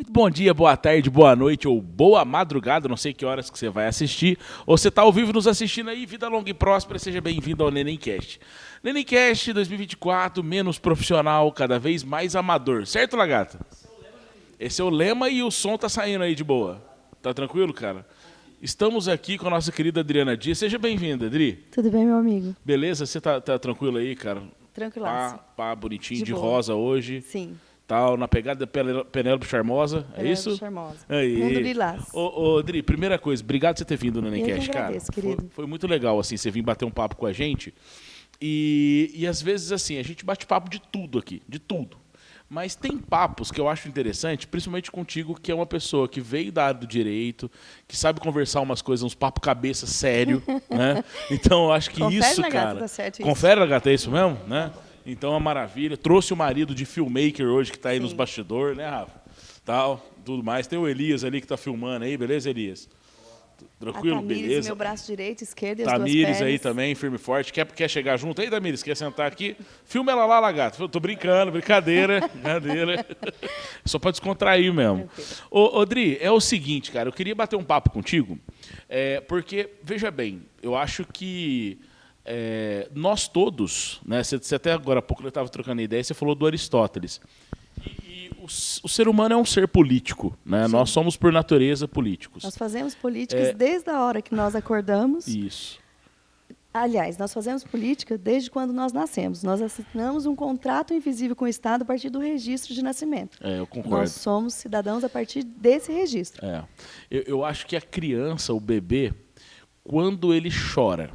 Muito bom dia, boa tarde, boa noite ou boa madrugada, não sei que horas que você vai assistir, ou você está ao vivo nos assistindo aí, vida longa e próspera, seja bem-vindo ao Nenemcast. Nenemcast 2024, menos profissional, cada vez mais amador, certo, Lagarta? Esse é o lema e o som tá saindo aí de boa. Tá tranquilo, cara? Estamos aqui com a nossa querida Adriana Dias, seja bem-vinda, Adri. Tudo bem, meu amigo? Beleza? Você tá tranquilo aí, cara? Tranquilaço. Pá, bonitinho, de boa. rosa hoje. Sim. Tal, na pegada da Penélope Charmosa, é isso? Charmosa. Aí. Mundo Lilás. Ô, Adri, primeira coisa, obrigado por você ter vindo no Nenemcast, cara. agradeço, querido. Foi muito legal, assim, você vir bater um papo com a gente. E às vezes, assim, a gente bate papo de tudo aqui, de tudo. Mas tem papos que eu acho interessante, principalmente contigo, que é uma pessoa que veio da área do direito, que sabe conversar umas coisas, uns papo cabeça sério, né? Então, eu acho que Confere isso, na gata, cara... tá certo isso. Confere na gata, é isso mesmo, né? Então, é uma maravilha. Trouxe o marido de filmmaker hoje, que está aí nos bastidores, né, Rafa? Tal, tudo mais. Tem o Elias ali que está filmando aí, beleza, Elias? Tranquilo, a Tamires, beleza? meu braço direito, esquerdo e as duas Tamires pernas. aí também, firme e forte. Quer chegar junto aí, Tamires? Quer sentar aqui? Filma ela lá, Lagarto. Tô brincando, brincadeira. Só para descontrair mesmo. Ô, Dri, é o seguinte, cara. Eu queria bater um papo contigo, porque, veja bem, eu acho que nós todos, né? Você até agora há pouco eu estava trocando ideia, você falou do Aristóteles. E o ser humano é um ser político, né? Nós somos, por natureza, políticos. Nós fazemos políticas desde a hora que nós acordamos. Isso. Aliás, nós fazemos política desde quando nós nascemos. Nós assinamos um contrato invisível com o Estado a partir do registro de nascimento. Eu concordo. Nós somos cidadãos a partir desse registro. Eu acho que a criança, o bebê, quando ele chora,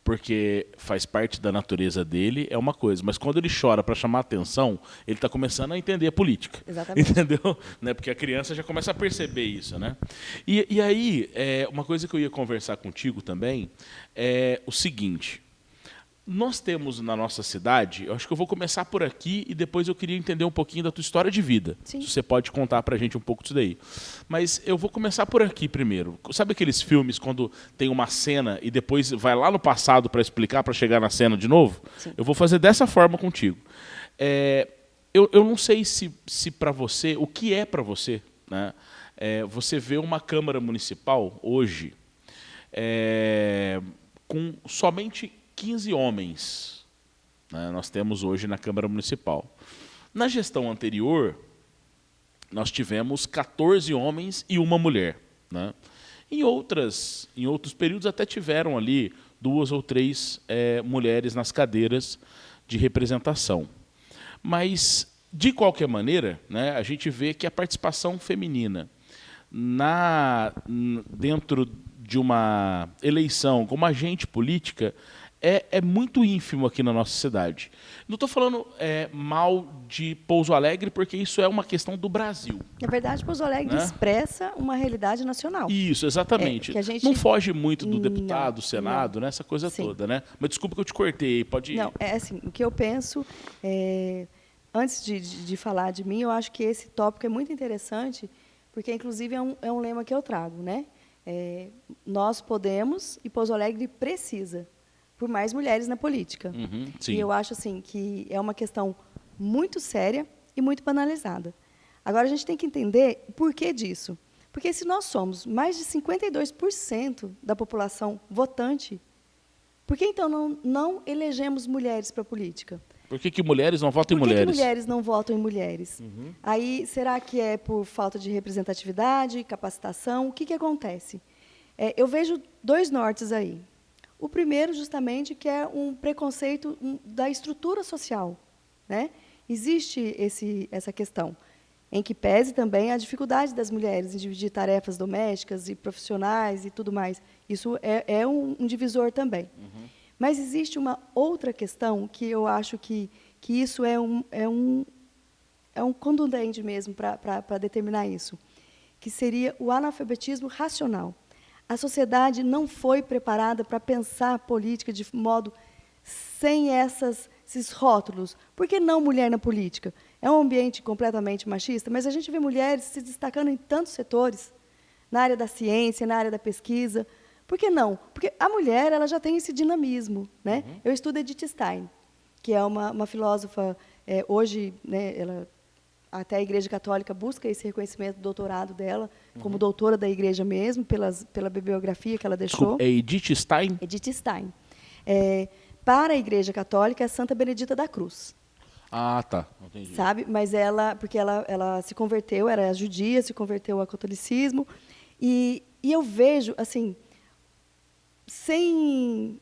porque faz parte da natureza dele, é uma coisa. Mas quando ele chora para chamar atenção, ele está começando a entender a política. Exatamente. Entendeu? Né? Porque a criança já começa a perceber isso, né? E aí, uma coisa que eu ia conversar contigo também é o seguinte. Nós temos na nossa cidade, eu acho que eu vou começar por aqui e depois eu queria entender um pouquinho da tua história de vida. Sim. Se você pode contar pra gente um pouco disso daí. Mas eu vou começar por aqui primeiro. Sabe aqueles filmes quando tem uma cena e depois vai lá no passado para explicar, para chegar na cena de novo? Sim. Eu vou fazer dessa forma contigo. Eu não sei se para você, o que é para você, né? Você vê uma Câmara Municipal hoje com somente 15 homens, né, nós temos hoje na Câmara Municipal. Na gestão anterior, nós tivemos 14 homens e uma mulher. Né? Em outros períodos até tiveram ali 2 ou 3 mulheres nas cadeiras de representação. Mas, de qualquer maneira, né, a gente vê que a participação feminina dentro de uma eleição como agente política é muito ínfimo aqui na nossa cidade. Não estou falando mal de Pouso Alegre, porque isso é uma questão do Brasil. Na verdade, Pouso Alegre expressa uma realidade nacional. Isso, exatamente. Que a gente... Não foge muito do deputado, do Senado, né? Essa coisa toda, né? Mas desculpa que eu te cortei, pode ir. Não, assim, o que eu penso, antes de falar de mim, eu acho que esse tópico é muito interessante, porque, inclusive, é um lema que eu trago, né? Nós podemos e Pouso Alegre precisa por mais mulheres na política. Sim. E eu acho assim que é uma questão muito séria e muito banalizada. Agora, a gente tem que entender o porquê disso. Porque se nós somos mais de 52% da população votante, por que então não elegemos mulheres para a política? Por que mulheres não votam em mulheres? Por que mulheres não votam em mulheres? Aí, será que é por falta de representatividade, capacitação? O que acontece? Eu vejo 2 nortes aí. O primeiro, justamente, que é um preconceito da estrutura social. Né? Existe essa questão, em que pese também a dificuldade das mulheres em dividir tarefas domésticas e profissionais e tudo mais. Isso é um divisor também. Mas existe uma outra questão que eu acho que isso é um contundente mesmo para determinar isso, que seria o analfabetismo racional. A sociedade não foi preparada para pensar a política de modo sem esses rótulos. Por que não mulher na política? É um ambiente completamente machista, mas a gente vê mulheres se destacando em tantos setores, na área da ciência, na área da pesquisa. Por que não? Porque a mulher ela já tem esse dinamismo. Né? Eu estudo Edith Stein, que é uma filósofa, hoje, né, ela até a Igreja Católica busca esse reconhecimento do doutorado dela, como doutora da Igreja mesmo, pela bibliografia que ela deixou. Desculpa, é Edith Stein? Edith Stein. Para a Igreja Católica, é Santa Benedita da Cruz. Ah, tá. Entendi. Sabe? Mas porque ela se converteu, era judia, se converteu ao catolicismo. E eu vejo, assim, sem,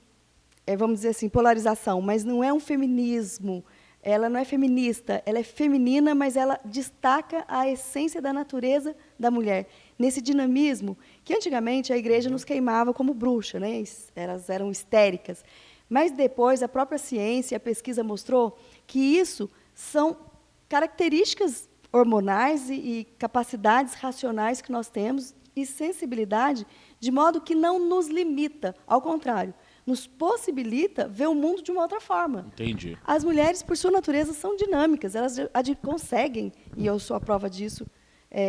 vamos dizer assim, polarização, mas não é um feminismo. Ela não é feminista, ela é feminina, mas ela destaca a essência da natureza da mulher. Nesse dinamismo, que antigamente a igreja nos queimava como bruxa, né? Elas eram histéricas. Mas depois a própria ciência, a pesquisa mostrou que isso são características hormonais e capacidades racionais que nós temos e sensibilidade, de modo que não nos limita, ao contrário, nos possibilita ver o mundo de uma outra forma. Entendi. As mulheres, por sua natureza, são dinâmicas, elas conseguem, e eu sou a prova disso,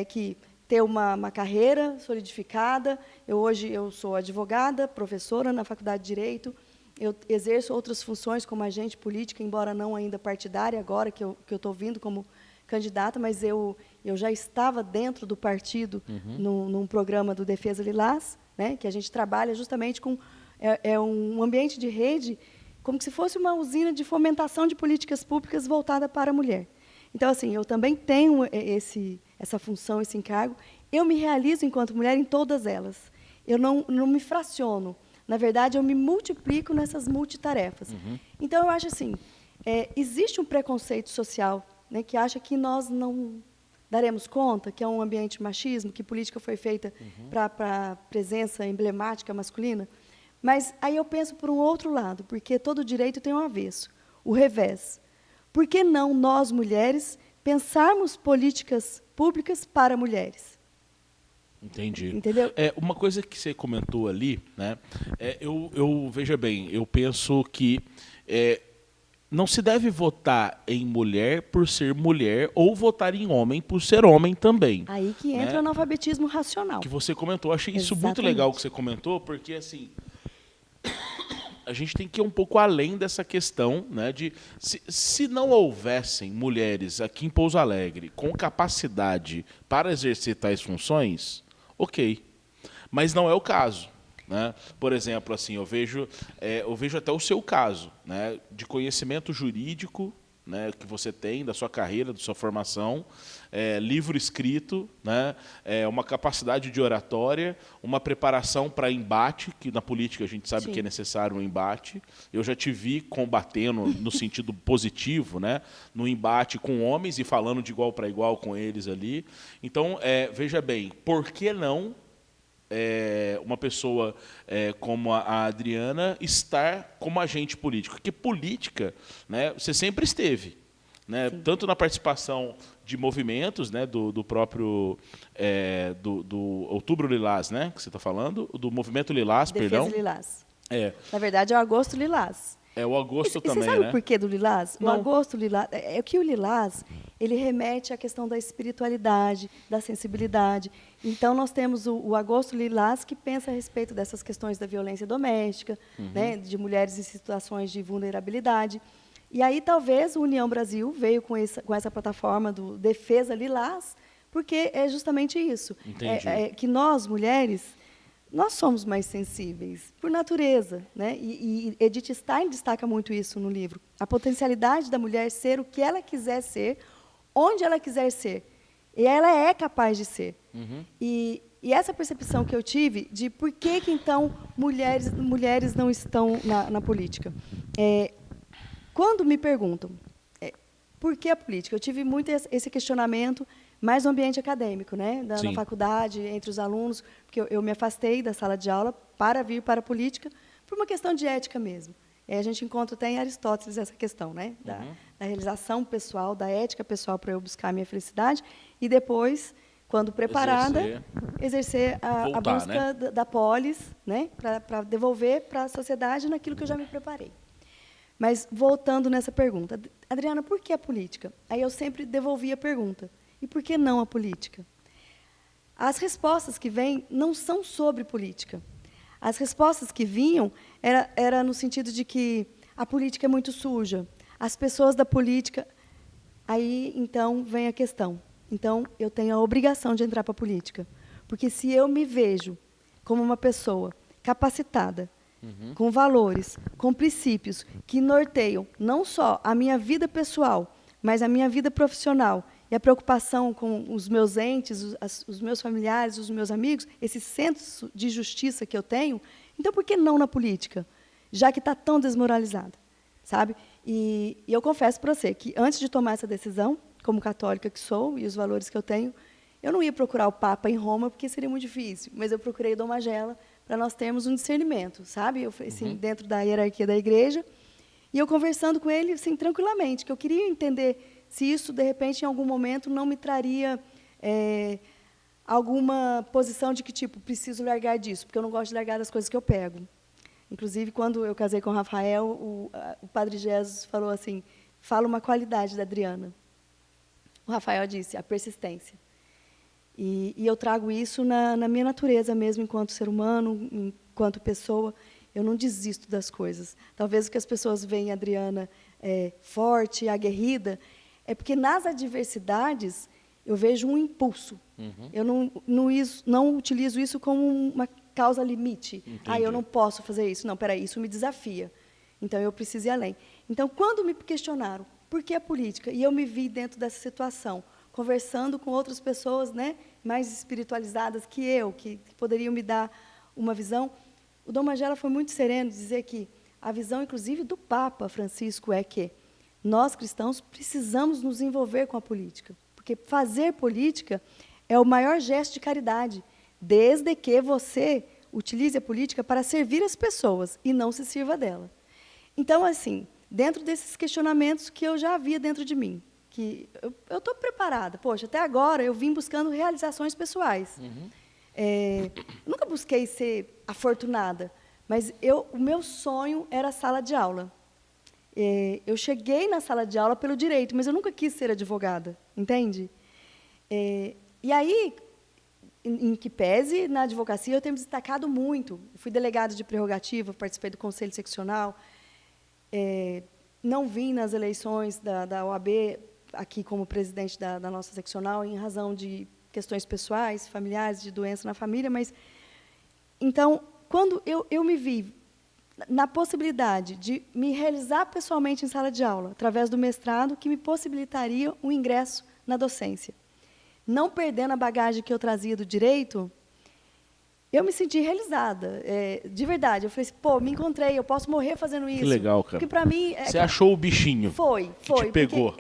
que ter uma carreira solidificada. Hoje eu sou advogada, professora na Faculdade de Direito, eu exerço outras funções como agente política, embora não ainda partidária, agora que eu estou vindo como candidata, mas eu já estava dentro do partido num programa do Defesa Lilás, né, que a gente trabalha justamente com um ambiente de rede como se fosse uma usina de fomentação de políticas públicas voltada para a mulher. Então, assim, eu também tenho essa função, esse encargo. Eu me realizo enquanto mulher em todas elas. Eu não me fraciono. Na verdade, eu me multiplico nessas multitarefas. Então, eu acho assim, existe um preconceito social, né, que acha que nós não daremos conta, que é um ambiente machismo, que política foi feita para a presença emblemática masculina. Mas aí eu penso por um outro lado, porque todo direito tem um avesso, o revés. Por que não nós, mulheres, pensarmos políticas públicas para mulheres? Entendi. Entendeu? Uma coisa que você comentou ali, né? Veja bem, eu penso que não se deve votar em mulher por ser mulher ou votar em homem por ser homem também. Aí que entra né? o analfabetismo racional. Que você comentou. Eu achei isso muito legal que você comentou, porque assim a gente tem que ir um pouco além dessa questão, né, de se não houvessem mulheres aqui em Pouso Alegre com capacidade para exercer tais funções, ok. Mas não é o caso. Né? Por exemplo, assim, eu vejo até o seu caso, né, de conhecimento jurídico, né, que você tem da sua carreira, da sua formação, livro escrito, né, uma capacidade de oratória, uma preparação para embate, que na política a gente sabe que é necessário um embate. Eu já te vi combatendo no sentido positivo, né, no embate com homens e falando de igual para igual com eles ali. Então, veja bem, por que não uma pessoa como a Adriana estar como agente político? Porque política, né, você sempre esteve, né, tanto na participação de movimentos, né, do próprio do Outubro Lilás, né, que você está falando, do Movimento Lilás, Defesa Lilás. Na verdade, é o Agosto Lilás. O Agosto também, você sabe né? o porquê do Lilás? Não. O Agosto Lilás, que o Lilás, ele remete à questão da espiritualidade, da sensibilidade. Então, nós temos o Agosto Lilás, que pensa a respeito dessas questões da violência doméstica, né, de mulheres em situações de vulnerabilidade. E aí, talvez, o União Brasil veio com essa plataforma do Defesa Lilás, porque é justamente isso. Que nós, mulheres, nós somos mais sensíveis, por natureza. Né? E Edith Stein destaca muito isso no livro. A potencialidade da mulher ser o que ela quiser ser, onde ela quiser ser. E ela é capaz de ser. E essa percepção que eu tive de por que então, mulheres não estão na política. Quando me perguntam por que a política, eu tive muito esse questionamento mais no ambiente acadêmico, né, na faculdade, entre os alunos, porque eu me afastei da sala de aula para vir para a política por uma questão de ética mesmo. A gente encontra até em Aristóteles essa questão, né, da realização pessoal, da ética pessoal para eu buscar a minha felicidade e depois, quando preparada, exercer a busca, né, da polis, né, para devolver para a sociedade naquilo que eu já me preparei. Mas, voltando nessa pergunta, Adriana, por que a política? Aí eu sempre devolvi a pergunta. E por que não a política? As respostas que vêm não são sobre política. As respostas que vinham era no sentido de que a política é muito suja, as pessoas da política... Aí, então, vem a questão. Então, eu tenho a obrigação de entrar para a política. Porque se eu me vejo como uma pessoa capacitada, com valores, com princípios que norteiam não só a minha vida pessoal, mas a minha vida profissional e a preocupação com os meus entes, os meus familiares, os meus amigos, esse senso de justiça que eu tenho, então por que não na política? Já que está tão desmoralizada, sabe? E eu confesso para você que, antes de tomar essa decisão, como católica que sou e os valores que eu tenho, eu não ia procurar o Papa em Roma, porque seria muito difícil, mas eu procurei o Dom Magela para nós termos um discernimento, sabe? Eu falei assim, dentro da hierarquia da igreja, e eu conversando com ele assim, tranquilamente, que eu queria entender se isso, de repente, em algum momento, não me traria alguma posição de que, tipo, preciso largar disso, porque eu não gosto de largar das coisas que eu pego. Inclusive, quando eu casei com o Rafael, o Padre Jesus falou assim, fala uma qualidade da Adriana. O Rafael disse, a persistência. E eu trago isso na minha natureza mesmo, enquanto ser humano, enquanto pessoa. Eu não desisto das coisas. Talvez o que as pessoas veem a Adriana forte, aguerrida, é porque nas adversidades eu vejo um impulso. Eu não utilizo isso como uma causa limite. Eu não posso fazer isso. Não, peraí, isso me desafia. Então, eu preciso ir além. Então, quando me questionaram por que a política, e eu me vi dentro dessa situação, conversando com outras pessoas, né, mais espiritualizadas que eu, que poderiam me dar uma visão, o Dom Magela foi muito sereno de dizer que a visão, inclusive, do Papa Francisco é que nós, cristãos, precisamos nos envolver com a política, porque fazer política é o maior gesto de caridade, desde que você utilize a política para servir as pessoas e não se sirva dela. Então, assim, dentro desses questionamentos que eu já havia dentro de mim, que eu estou preparada. Poxa, até agora eu vim buscando realizações pessoais. Nunca busquei ser afortunada, mas o meu sonho era a sala de aula. Eu cheguei na sala de aula pelo direito, mas eu nunca quis ser advogada, entende? E aí, em que pese, na advocacia, eu tenho me destacado muito. Eu fui delegada de prerrogativa, participei do conselho seccional, não vim nas eleições da OAB aqui como presidente da nossa seccional em razão de questões pessoais, familiares, de doença na família, mas então, quando eu me vi na possibilidade de me realizar pessoalmente em sala de aula, através do mestrado, que me possibilitaria o ingresso na docência, não perdendo a bagagem que eu trazia do direito, eu me senti realizada, de verdade. Eu falei assim, pô, me encontrei, eu posso morrer fazendo isso. Que legal, cara. Porque, para mim... Você achou o bichinho que te pegou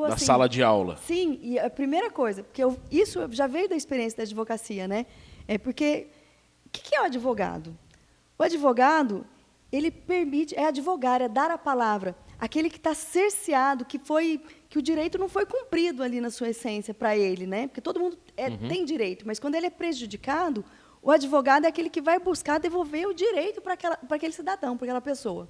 da assim, sala de aula. Sim, e a primeira coisa, porque isso já veio da experiência da advocacia, né? Porque, o que é o advogado? O advogado, ele permite, advogar, dar a palavra. Aquele que está cerceado, que o direito não foi cumprido ali na sua essência para ele, né? Porque todo mundo tem direito, mas quando ele é prejudicado, o advogado é aquele que vai buscar devolver o direito para aquele cidadão, para aquela pessoa.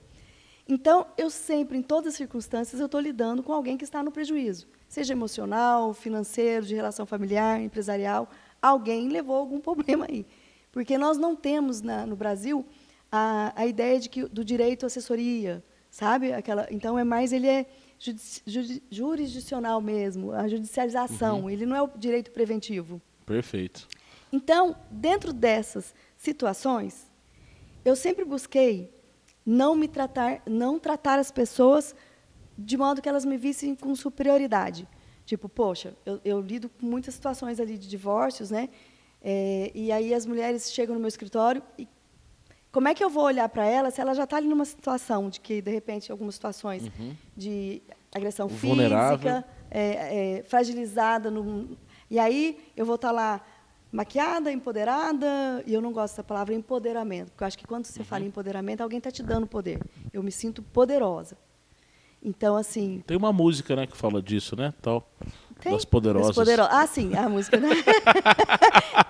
Então, eu sempre, em todas as circunstâncias, eu estou lidando com alguém que está no prejuízo, seja emocional, financeiro, de relação familiar, empresarial, alguém levou algum problema aí. Porque nós não temos no Brasil a ideia do direito à assessoria, sabe? Então, ele é jurisdicional mesmo, a judicialização, ele não é o direito preventivo. Perfeito. Então, dentro dessas situações, eu sempre busquei não tratar as pessoas de modo que elas me vissem com superioridade. Tipo, poxa, eu lido com muitas situações ali de divórcios, né? E aí as mulheres chegam no meu escritório e como é que eu vou olhar para ela se ela já está ali numa situação de que, de repente, algumas situações de agressão física, fragilizada. E aí eu vou estar lá maquiada, empoderada, e eu não gosto dessa palavra empoderamento, porque eu acho que quando você fala em empoderamento, alguém está te dando poder. Eu me sinto poderosa. Então, assim... Tem uma música, né, que fala disso, né? Tem. Das Poderosas. Ah, sim, a música, né?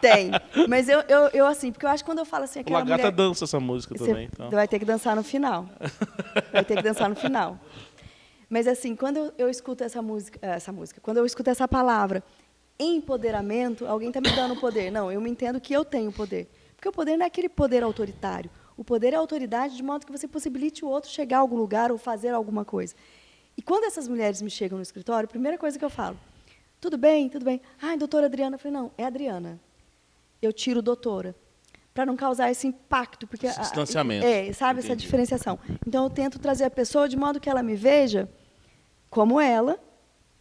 Tem. Mas eu, assim, porque eu acho que quando eu falo assim... O Lagata dança essa música também. Então. Vai ter que dançar no final. Vai ter que dançar no final. Mas, assim, quando eu escuto essa música, quando eu escuto essa palavra, empoderamento, alguém está me dando poder. Não, eu me entendo que eu tenho poder. Porque o poder não é aquele poder autoritário. O poder é a autoridade de modo que você possibilite o outro chegar a algum lugar ou fazer alguma coisa. E quando essas mulheres me chegam no escritório, a primeira coisa que eu falo, tudo bem, tudo bem. Ai, doutora Adriana. Eu falei, não, é Adriana. Eu tiro doutora, para não causar esse impacto. Porque Esse distanciamento. Sabe, essa diferenciação. Então, eu tento trazer a pessoa de modo que ela me veja como ela.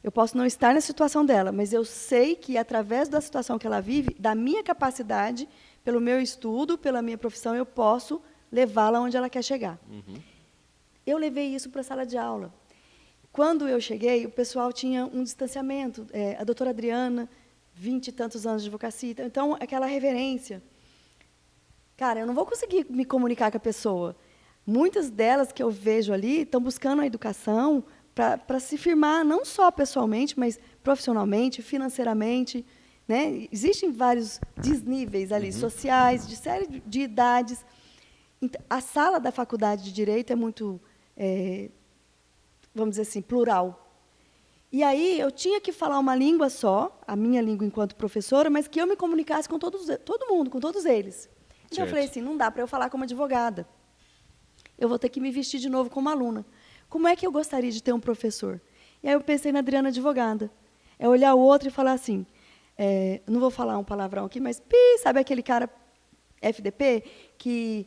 Eu posso não estar na situação dela, mas eu sei que, através da situação que ela vive, da minha capacidade, pelo meu estudo, pela minha profissão, eu posso levá-la onde ela quer chegar. Eu levei isso para a sala de aula. Quando eu cheguei, o pessoal tinha um distanciamento. A doutora Adriana, 20 e tantos anos de advocacia, então, aquela reverência. Cara, eu não vou conseguir me comunicar com a pessoa. Muitas delas que eu vejo ali estão buscando a educação para se firmar, não só pessoalmente, mas profissionalmente, financeiramente. Né? Existem vários desníveis ali, sociais, de série de idades. Então, a sala da faculdade de Direito é muito, vamos dizer assim, plural. E aí eu tinha que falar uma língua só, a minha língua enquanto professora, mas que eu me comunicasse com todo mundo, com todos eles. Então, eu falei assim, não dá para eu falar como advogada. Eu vou ter que me vestir de novo como aluna. Como é que eu gostaria de ter um professor? E aí eu pensei na Adriana advogada. É olhar o outro e falar assim, não vou falar um palavrão aqui, mas sabe aquele cara FDP que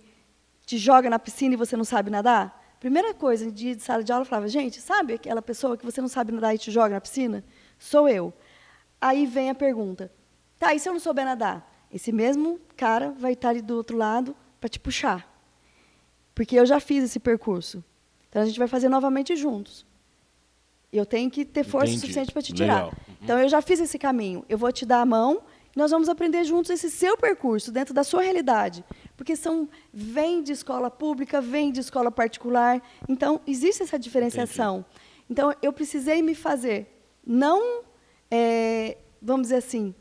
te joga na piscina e você não sabe nadar? Primeira coisa, em dia de sala de aula, eu falava, gente, sabe aquela pessoa que você não sabe nadar e te joga na piscina? Sou eu. Aí vem a pergunta, tá, e se eu não souber nadar? Esse mesmo cara vai estar ali do outro lado para te puxar. Porque eu já fiz esse percurso. Então, a gente vai fazer novamente juntos. Eu tenho que ter força suficiente para te tirar. Então, eu já fiz esse caminho. Eu vou te dar a mão e nós vamos aprender juntos esse seu percurso, dentro da sua realidade. Porque vem de escola pública, vem de escola particular. Então, existe essa diferenciação. Entendi. Então, eu precisei me fazer, não, vamos dizer assim,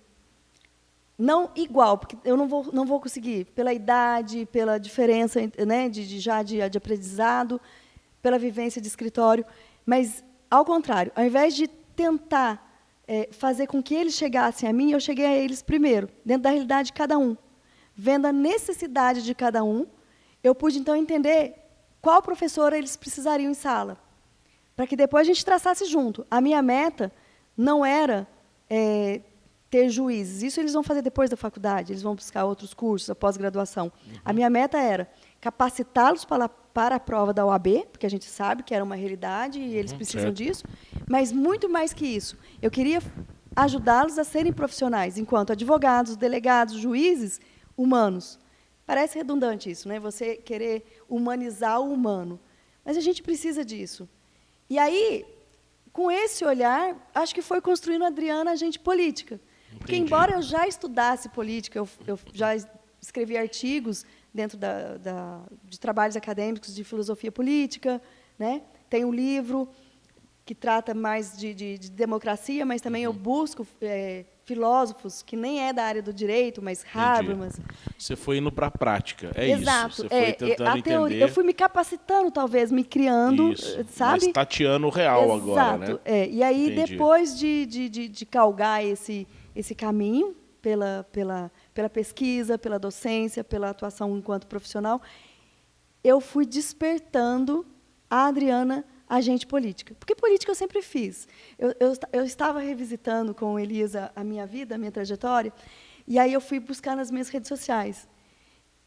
não igual, porque eu não vou conseguir, pela idade, pela diferença, né, de aprendizado, pela vivência de escritório, mas, ao contrário, ao invés de tentar fazer com que eles chegassem a mim, eu cheguei a eles primeiro, dentro da realidade de cada um. Vendo a necessidade de cada um, eu pude, então, entender qual professora eles precisariam em sala, para que depois a gente traçasse junto. A minha meta não era ter juízes. Isso eles vão fazer depois da faculdade, eles vão buscar outros cursos, a pós-graduação. A minha meta era capacitá-los para a prova da OAB, porque a gente sabe que era uma realidade e eles precisam disso, mas muito mais que isso. Eu queria ajudá-los a serem profissionais, enquanto advogados, delegados, juízes humanos. Parece redundante isso, né? Você querer humanizar o humano. Mas a gente precisa disso. E aí, com esse olhar, acho que foi construindo a Adriana agente política. Porque, embora eu já estudasse política, eu já escrevi artigos dentro de trabalhos acadêmicos de filosofia política, né? Tem um livro que trata mais de democracia, mas também eu busco filósofos que nem é da área do direito, mas Habermas. Você foi indo para a prática, Exato. isso. Você foi tentando entender. Eu fui me capacitando, talvez, me criando, sabe? Mas tateando o real agora, né? Exato. E aí, depois de galgar esse caminho pela pesquisa, pela docência, pela atuação enquanto profissional, eu fui despertando a Adriana agente política. Porque política eu sempre fiz. Eu estava revisitando com Elisa a minha vida, a minha trajetória, e aí eu fui buscar nas minhas redes sociais.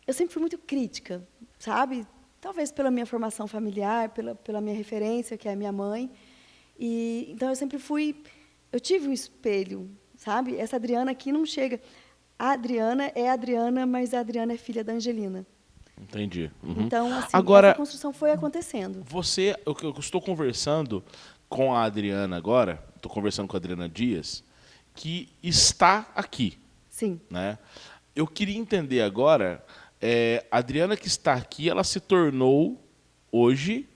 Eu sempre fui muito crítica, sabe? Talvez pela minha formação familiar, pela minha referência, que é a minha mãe. Então, eu sempre eu tive um espelho, sabe? Essa Adriana aqui não chega. A Adriana é a Adriana, mas a Adriana é filha da Angelina. Entendi. Então, assim, agora, essa construção foi acontecendo. Eu estou conversando com a Adriana agora, estou conversando com a Adriana Dias, que está aqui. Sim. Né? Eu queria entender agora, a Adriana que está aqui, ela se tornou hoje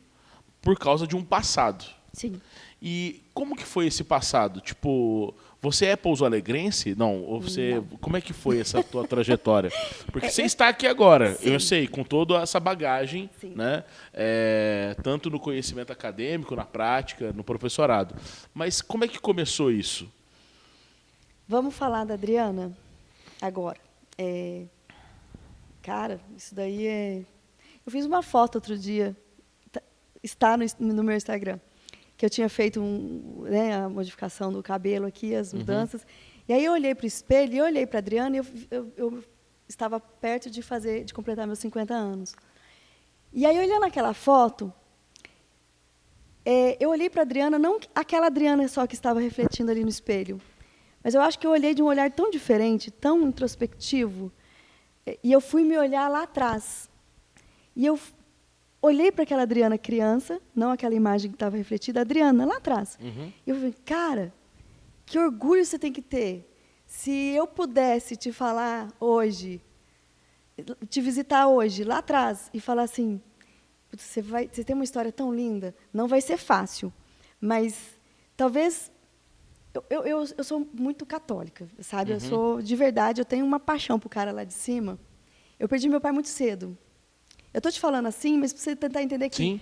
por causa de um passado. Sim. E como que foi esse passado? Tipo, você é pouso-alegrense? Não, ou você, não. Como é que foi essa tua trajetória? Porque você está aqui agora, sim. eu sei, com toda essa bagagem, sim. né? Tanto no conhecimento acadêmico, na prática, no professorado. Mas como é que começou isso? Vamos falar da Adriana agora. Cara, isso daí Eu fiz uma foto outro dia, está no meu Instagram. que eu tinha feito né, a modificação do cabelo aqui, as mudanças. E aí eu olhei para o espelho, e eu olhei para a Adriana, e eu estava perto de completar meus 50 anos. E aí, olhando aquela foto, eu olhei para a Adriana, não aquela Adriana só que estava refletindo ali no espelho, mas eu acho que eu olhei de um olhar tão diferente, tão introspectivo, e eu fui me olhar lá atrás. E eu olhei para aquela Adriana criança, não aquela imagem que estava refletida, a Adriana lá atrás. E eu falei, cara, que orgulho você tem que ter. Se eu pudesse te falar hoje, te visitar hoje, lá atrás, e falar assim, você tem uma história tão linda, não vai ser fácil, mas talvez... Eu sou muito católica, sabe? Eu sou, de verdade, eu tenho uma paixão por cara lá de cima. Eu perdi meu pai muito cedo. Eu estou te falando assim, mas para você tentar entender que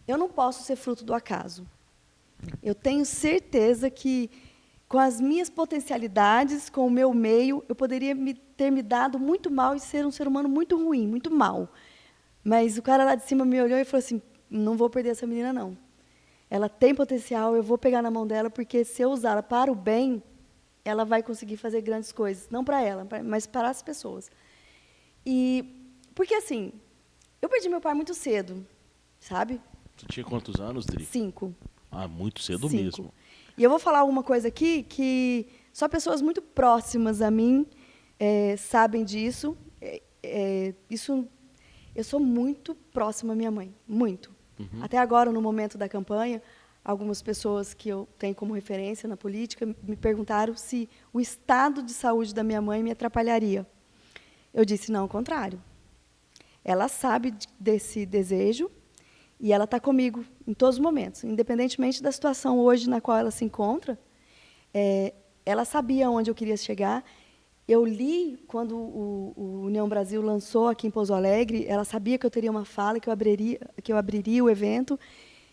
eu não posso ser fruto do acaso. Eu tenho certeza que, com as minhas potencialidades, com o meu meio, eu poderia ter me dado muito mal e ser um ser humano muito ruim, muito mal. Mas o cara lá de cima me olhou e falou assim, não vou perder essa menina, não. Ela tem potencial, eu vou pegar na mão dela, porque se eu usá-la para o bem, ela vai conseguir fazer grandes coisas. Não para ela, mas para as pessoas. Porque, assim, eu perdi meu pai muito cedo, sabe? Você tinha quantos anos, Dri? 5. Ah, muito cedo 5. mesmo. E eu vou falar uma coisa aqui que só pessoas muito próximas a mim sabem disso. Eu sou muito próxima à minha mãe, muito. Até agora, no momento da campanha, algumas pessoas que eu tenho como referência na política me perguntaram se o estado de saúde da minha mãe me atrapalharia. Eu disse, não, ao contrário. Ela sabe desse desejo e ela está comigo em todos os momentos, independentemente da situação hoje na qual ela se encontra. Ela sabia onde eu queria chegar. Eu li, quando o União Brasil lançou aqui em Pouso Alegre, ela sabia que eu teria uma fala, que eu abriria o evento,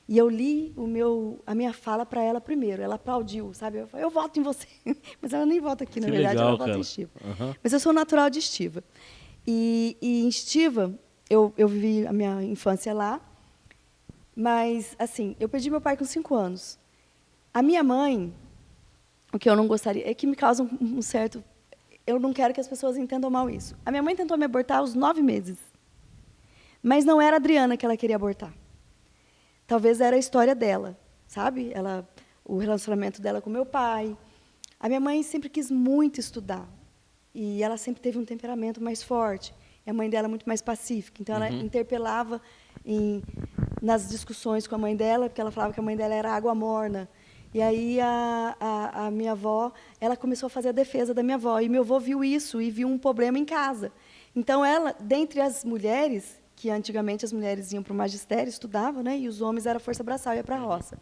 e eu li a minha fala para ela primeiro. Ela aplaudiu, sabe? Eu falei, eu voto em você. Mas ela nem vota aqui, na verdade, legal, ela vota em Estiva. Mas eu sou natural de Estiva. E em Estiva, eu vivi a minha infância lá, mas, assim, eu perdi meu pai com 5 anos. A minha mãe, o que eu não gostaria, é que me causa um certo... Eu não quero que as pessoas entendam mal isso. A minha mãe tentou me abortar aos 9 meses. Mas não era a Adriana que ela queria abortar. Talvez era a história dela, sabe? O relacionamento dela com meu pai. A minha mãe sempre quis muito estudar. E ela sempre teve um temperamento mais forte. E a mãe dela muito mais pacífica. Então, ela interpelava nas discussões com a mãe dela, porque ela falava que a mãe dela era água morna. E aí a minha avó, ela começou a fazer a defesa da minha avó. E meu avô viu isso e viu um problema em casa. Então, ela, dentre as mulheres, que antigamente as mulheres iam para o magistério, estudavam, né, e os homens eram força braçal, ia para a roça.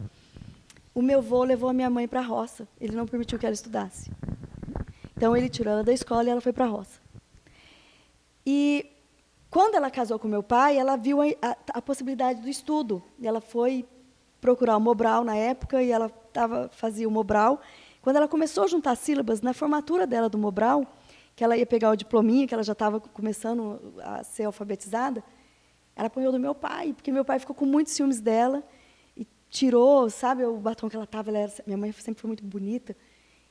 O meu avô levou a minha mãe para a roça. Ele não permitiu que ela estudasse. Então, ele tirou ela da escola e ela foi para a roça. E, quando ela casou com meu pai, ela viu a possibilidade do estudo. E ela foi procurar o Mobral na época, e ela fazia o Mobral. Quando ela começou a juntar sílabas, na formatura dela do Mobral, que ela ia pegar o diplominha, que ela já estava começando a ser alfabetizada, ela apanhou do meu pai, porque meu pai ficou com muitos ciúmes dela, e tirou, sabe, o batom que ela estava. Minha mãe sempre foi muito bonita,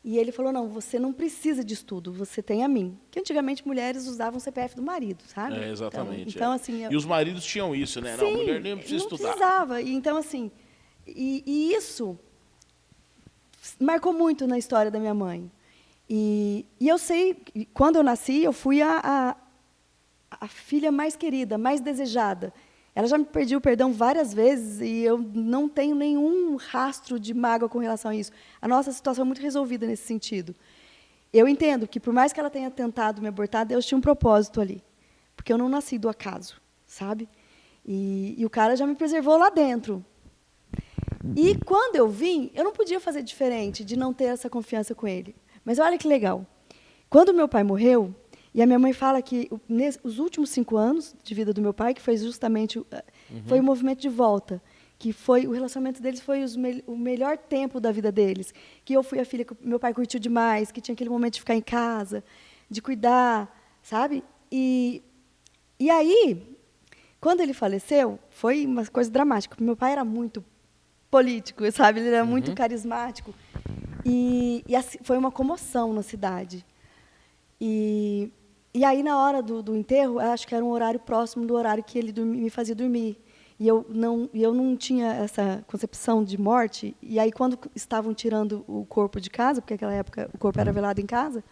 e ele falou, não, você não precisa de estudo, você tem a mim. Que antigamente mulheres usavam o CPF do marido, sabe? Exatamente. Então, assim, e os maridos tinham isso, né? Sim, não, a mulher nem precisa estudar. Não precisava. E, então, assim, e isso marcou muito na história da minha mãe. E eu sei, quando eu nasci, eu fui a filha mais querida, mais desejada. Ela já me pediu perdão várias vezes e eu não tenho nenhum rastro de mágoa com relação a isso. A nossa situação é muito resolvida nesse sentido. Eu entendo que, por mais que ela tenha tentado me abortar, Deus tinha um propósito ali. Porque eu não nasci do acaso, sabe? E o cara já me preservou lá dentro. E, quando eu vim, eu não podia fazer diferente de não ter essa confiança com ele. Mas olha que legal. Quando meu pai morreu, e a minha mãe fala que os últimos 5 anos de vida do meu pai, que foi justamente foi o movimento de volta, que foi o relacionamento deles foi o melhor tempo da vida deles, que eu fui a filha que meu pai curtiu demais, que tinha aquele momento de ficar em casa, de cuidar, sabe? E aí, quando ele faleceu, foi uma coisa dramática. Meu pai era muito político, sabe? Ele era muito carismático. E assim, foi uma comoção na cidade. E aí, na hora do enterro, eu acho que era um horário próximo do horário que ele me fazia dormir. E eu não tinha essa concepção de morte. E aí, quando estavam tirando o corpo de casa, porque naquela época o corpo era velado em casa,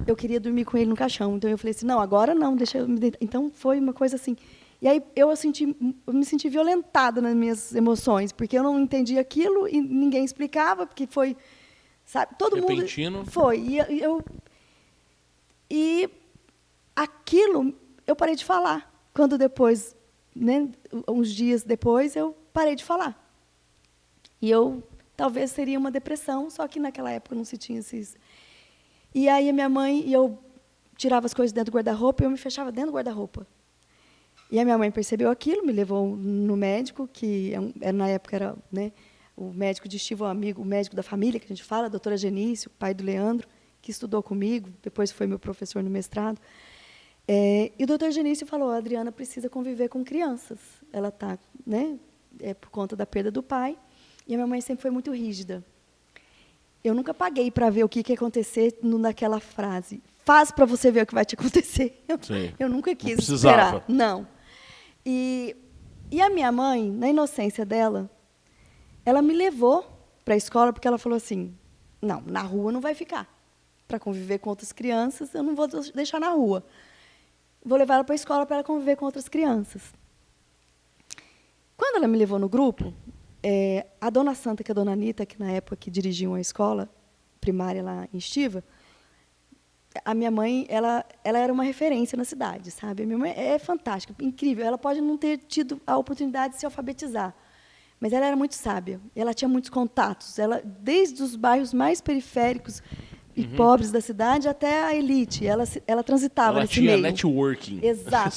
eu queria dormir com ele no caixão. Então, eu falei assim, não, agora não, deixa eu me deitar. Então, foi uma coisa assim. E aí, eu me senti violentada nas minhas emoções, porque eu não entendi aquilo e ninguém explicava, porque foi, sabe, todo repentino. mundo... Foi. E aquilo, eu parei de falar. Quando depois, né, uns dias depois, eu parei de falar. E talvez seria uma depressão, só que naquela época não se tinha esses... E aí a minha mãe, eu tirava as coisas dentro do guarda-roupa e eu me fechava dentro do guarda-roupa. E a minha mãe percebeu aquilo, me levou no médico, que na época era, né, o médico de estivo, o médico da família, que a gente fala, a doutora Genício, pai do Leandro, que estudou comigo, depois foi meu professor no mestrado. E o doutor Genício falou, a Adriana precisa conviver com crianças. Ela está, né, por conta da perda do pai. E a minha mãe sempre foi muito rígida. Eu nunca paguei para ver o que ia acontecer naquela frase. Faz para você ver o que vai te acontecer. Eu nunca quis esperar. Não. E a minha mãe, na inocência dela, ela me levou para a escola porque ela falou assim, não, na rua não vai ficar. Para conviver com outras crianças, eu não vou deixar na rua. Vou levar ela para a escola para ela conviver com outras crianças. Quando ela me levou no grupo, a dona Santa, que é a dona Anitta, que na época que dirigiam a escola primária lá em Estiva, a minha mãe, ela era uma referência na cidade, sabe? A minha mãe é fantástica, incrível. Ela pode não ter tido a oportunidade de se alfabetizar, mas ela era muito sábia. Ela tinha muitos contatos. Ela, desde os bairros mais periféricos e pobres da cidade até a elite, ela transitava nesse meio. Ela tinha networking. Exato.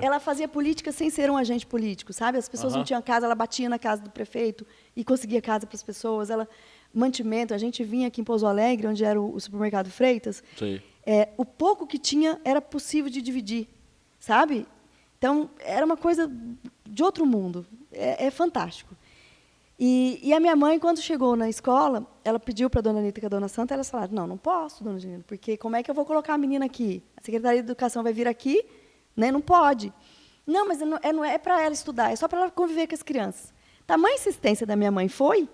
Ela fazia política sem ser um agente político, sabe? As pessoas não tinham casa, ela batia na casa do prefeito e conseguia casa para as pessoas. Mantimento, a gente vinha aqui em Pouso Alegre, onde era o supermercado Freitas, o pouco que tinha era possível de dividir, sabe? Então, era uma coisa de outro mundo. É fantástico. E a minha mãe, quando chegou na escola, ela pediu para a dona Anitta, que é a dona Santa, elas falaram, não posso, dona Janina, porque como é que eu vou colocar a menina aqui? A Secretaria de Educação vai vir aqui, né? Não pode. Não, mas não é para ela estudar, é só para ela conviver com as crianças. Tamanha insistência da minha mãe foi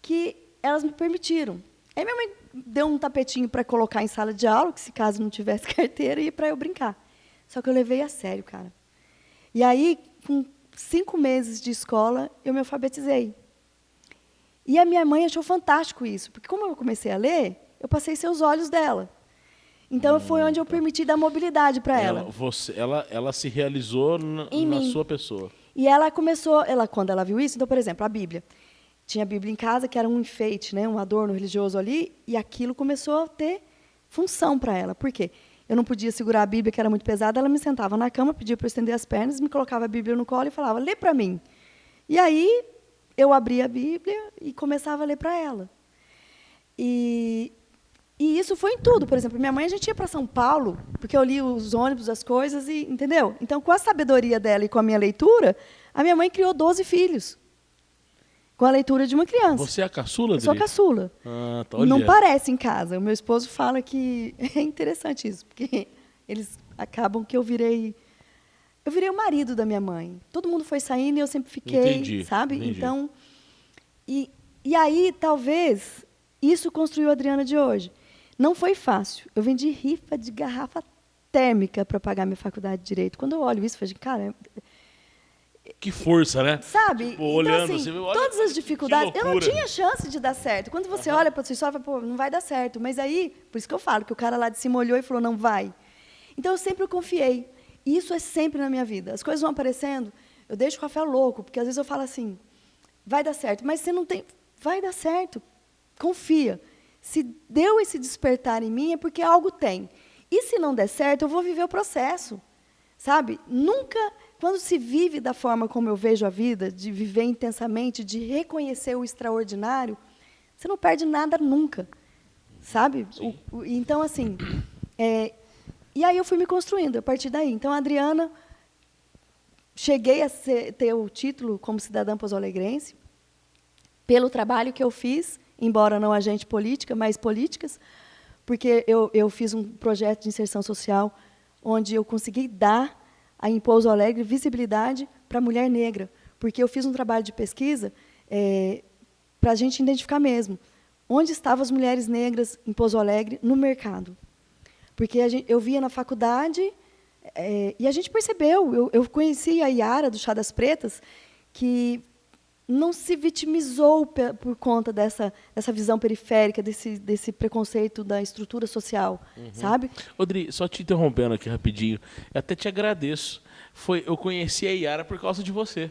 que elas me permitiram. Aí minha mãe deu um tapetinho para colocar em sala de aula, que se caso não tivesse carteira, ia para eu brincar. Só que eu levei a sério, cara. E aí, com 5 meses de escola, eu me alfabetizei. E a minha mãe achou fantástico isso, porque como eu comecei a ler, eu passei a ser os olhos dela. Então, foi onde eu permiti dar mobilidade para ela. Ela se realizou na sua pessoa. E ela começou, quando ela viu isso, então, por exemplo, a Bíblia. Tinha a Bíblia em casa, que era um enfeite, né, um adorno religioso ali, e aquilo começou a ter função para ela. Por quê? Eu não podia segurar a Bíblia, que era muito pesada, ela me sentava na cama, pedia para eu estender as pernas, me colocava a Bíblia no colo e falava, lê para mim. E aí, eu abria a Bíblia e começava a ler para ela. E isso foi em tudo. Por exemplo, minha mãe, a gente ia para São Paulo, porque eu li os ônibus, as coisas, entendeu? Então, com a sabedoria dela e com a minha leitura, a minha mãe criou 12 filhos. Com a leitura de uma criança. Você é a caçula, Adri? Eu sou a caçula. Olha. Não parece em casa. O meu esposo fala que é interessante isso, porque eles acabam que eu virei o marido da minha mãe. Todo mundo foi saindo e eu sempre fiquei, sabe? Entendi. Então, e aí, talvez, isso construiu a Adriana de hoje. Não foi fácil. Eu vendi rifa de garrafa térmica para pagar minha faculdade de Direito. Quando eu olho isso, eu falei, cara... Que força, né? Sabe? Tipo, olhando então, assim, olha, todas as dificuldades... Eu não loucura. tinha chance de dar certo. Quando você olha para sua história, fala, pô, não vai dar certo. Mas aí, por isso que eu falo, que o cara lá de cima olhou e falou, não vai. Então, eu sempre confiei. E isso é sempre na minha vida. As coisas vão aparecendo, eu deixo o Rafael louco, porque às vezes eu falo assim, vai dar certo. Mas você não tem... Vai dar certo. Confia. Se deu esse despertar em mim, é porque algo tem. E se não der certo, eu vou viver o processo. Sabe? Nunca... Quando se vive da forma como eu vejo a vida, de viver intensamente, de reconhecer o extraordinário, você não perde nada nunca, sabe? Então, assim, e aí eu fui me construindo a partir daí. Então, a Adriana cheguei a ter o título como cidadã pouso-alegrense pelo trabalho que eu fiz, embora não agente política, mas políticas, porque eu fiz um projeto de inserção social onde eu consegui dar em Pouso Alegre visibilidade para a mulher negra, porque eu fiz um trabalho de pesquisa para a gente identificar mesmo onde estavam as mulheres negras em Pouso Alegre no mercado. Porque eu via na faculdade, e a gente percebeu, eu conheci a Yara, do Chá das Pretas, que não se vitimizou por conta dessa visão periférica, desse preconceito da estrutura social, sabe? Odri, só te interrompendo aqui rapidinho, eu até te agradeço. Eu conheci a Yara por causa de você.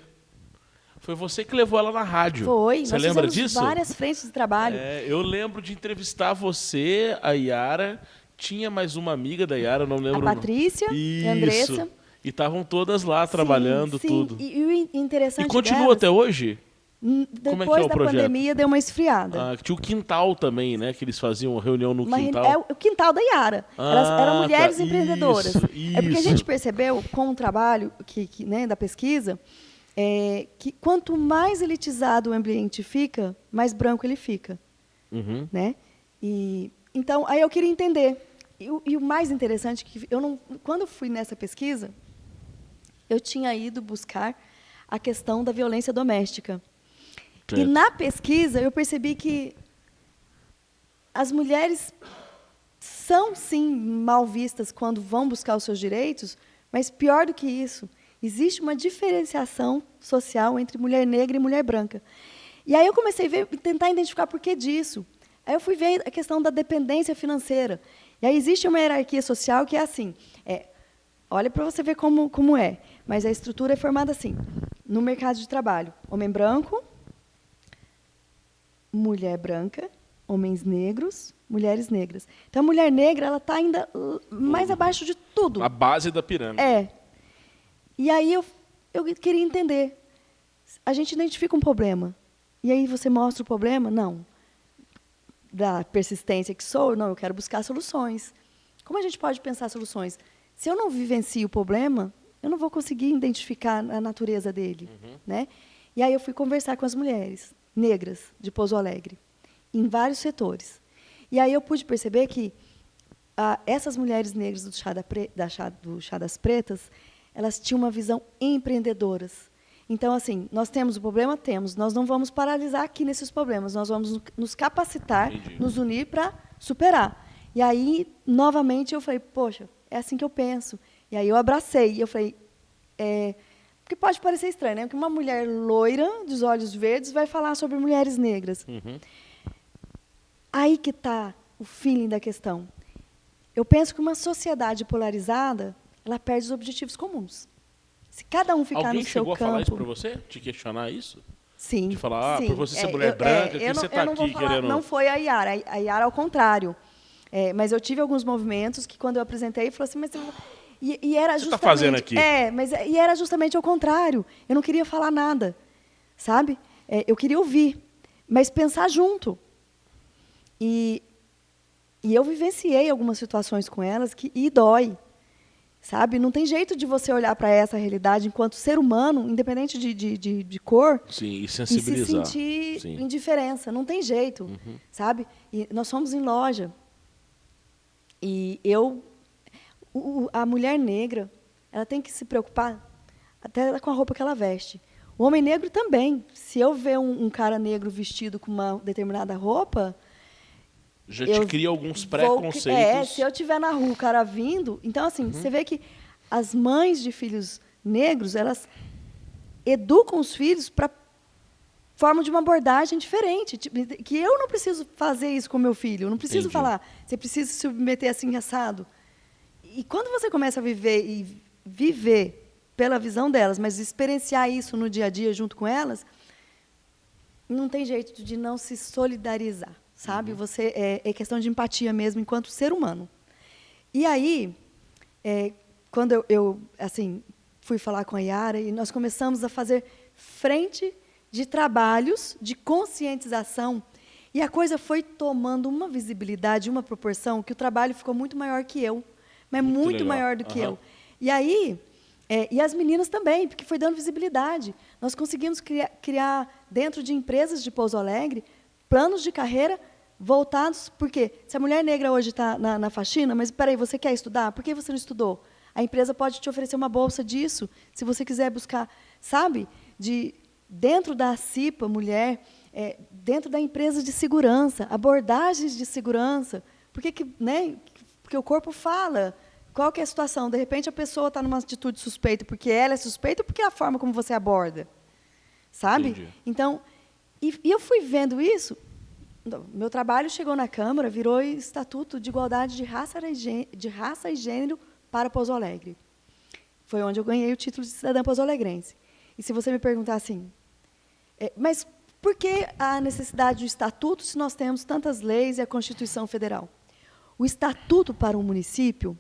Foi você que levou ela na rádio. Foi. Você lembra disso? disso? Várias frentes de trabalho. Eu lembro de entrevistar você, a Yara, tinha mais uma amiga da Yara, não lembro. A Patrícia e a Andressa. E estavam todas lá trabalhando, sim. tudo. E o interessante E continua delas, até hoje? Depois Como é que é o da projeto? pandemia, deu uma esfriada. Tinha o quintal também, né? Que eles faziam reunião no quintal. O quintal da Yara. Elas eram mulheres empreendedoras. Isso. É porque a gente percebeu, com o trabalho né, da pesquisa, que quanto mais elitizado o ambiente fica, mais branco ele fica. Né? Então, aí eu queria entender. E o mais interessante, que quando eu fui nessa pesquisa, eu tinha ido buscar a questão da violência doméstica. Certo. E na pesquisa eu percebi que as mulheres são, sim, mal vistas quando vão buscar os seus direitos, mas pior do que isso, existe uma diferenciação social entre mulher negra e mulher branca. E aí eu comecei a tentar identificar por que disso. Aí eu fui ver a questão da dependência financeira. E aí existe uma hierarquia social que é assim, olha para você ver como é, mas a estrutura é formada assim, no mercado de trabalho, homem branco, mulher branca, homens negros, mulheres negras. Então, a mulher negra ela está ainda mais abaixo de tudo. A base da pirâmide. E aí eu queria entender, a gente identifica um problema, e aí você mostra o problema? Não. Da persistência que sou, não, eu quero buscar soluções. Como a gente pode pensar soluções? Se eu não vivencio o problema, eu não vou conseguir identificar a natureza dele. Né? E aí eu fui conversar com as mulheres negras de Pouso Alegre, em vários setores. E aí eu pude perceber que essas mulheres negras do Chá das Pretas, elas tinham uma visão empreendedoras. Então, assim, nós temos o problema? Temos. Nós não vamos paralisar aqui nesses problemas. Nós vamos nos capacitar, nos unir para superar. E aí, novamente, eu falei, poxa, é assim que eu penso. E aí eu abracei. E eu falei, porque pode parecer estranho, né? Porque uma mulher loira, de olhos verdes, vai falar sobre mulheres negras. Aí que está o feeling da questão. Eu penso que uma sociedade polarizada, ela perde os objetivos comuns. Se cada um ficar no seu campo... Alguém chegou a falar isso para você? Te questionar isso? Sim. De falar, sim. Por você ser mulher branca, que você está aqui querendo... Não foi a Yara. A Yara, ao contrário. Mas eu tive alguns movimentos que, quando eu apresentei, falou assim, mas... E era justamente... Você está fazendo aqui? E era justamente ao contrário. Eu não queria falar nada, sabe? Eu queria ouvir, mas pensar junto. E eu vivenciei algumas situações com elas e dói. Sabe? Não tem jeito de você olhar para essa realidade enquanto ser humano, independente de cor, sim, e sensibilizar. E se sentir indiferença. Não tem jeito, sabe? E nós fomos em loja. E a mulher negra, ela tem que se preocupar até com a roupa que ela veste. O homem negro também. Se eu ver um cara negro vestido com uma determinada roupa... Já te cria alguns preconceitos. Se eu estiver na rua, o cara vindo... Então, assim, você vê que as mães de filhos negros, elas educam os filhos para forma de uma abordagem diferente. Que eu não preciso fazer isso com meu filho. Eu não preciso falar, você precisa se submeter assim, assado. E quando você começa a viver pela visão delas, mas experienciar isso no dia a dia junto com elas, não tem jeito de não se solidarizar. Sabe? Você é questão de empatia mesmo, enquanto ser humano. E aí, quando eu assim, fui falar com a Yara, e nós começamos a fazer frente de trabalhos de conscientização, e a coisa foi tomando uma visibilidade, uma proporção, que o trabalho ficou muito maior que eu, mas muito maior do que eu. E aí, E as meninas também, porque foi dando visibilidade. Nós conseguimos criar dentro de empresas de Pouso Alegre, planos de carreira voltados, porque se a mulher negra hoje está na faxina, mas, peraí, você quer estudar? Por que você não estudou? A empresa pode te oferecer uma bolsa disso, se você quiser buscar, sabe? Dentro da CIPA, mulher, dentro da empresa de segurança, abordagens de segurança, né? Porque o corpo fala. Qual que é a situação? De repente, a pessoa está numa atitude suspeita porque ela é suspeita ou porque é a forma como você aborda? Sabe? Entendi. Então, e eu fui vendo isso. Meu trabalho chegou na Câmara, virou Estatuto de Igualdade de Raça e Gênero para Pouso Alegre. Foi onde eu ganhei o título de cidadã pouso-alegrense. E se você me perguntar assim, mas por que a necessidade do Estatuto se nós temos tantas leis e a Constituição Federal? O Estatuto para um município,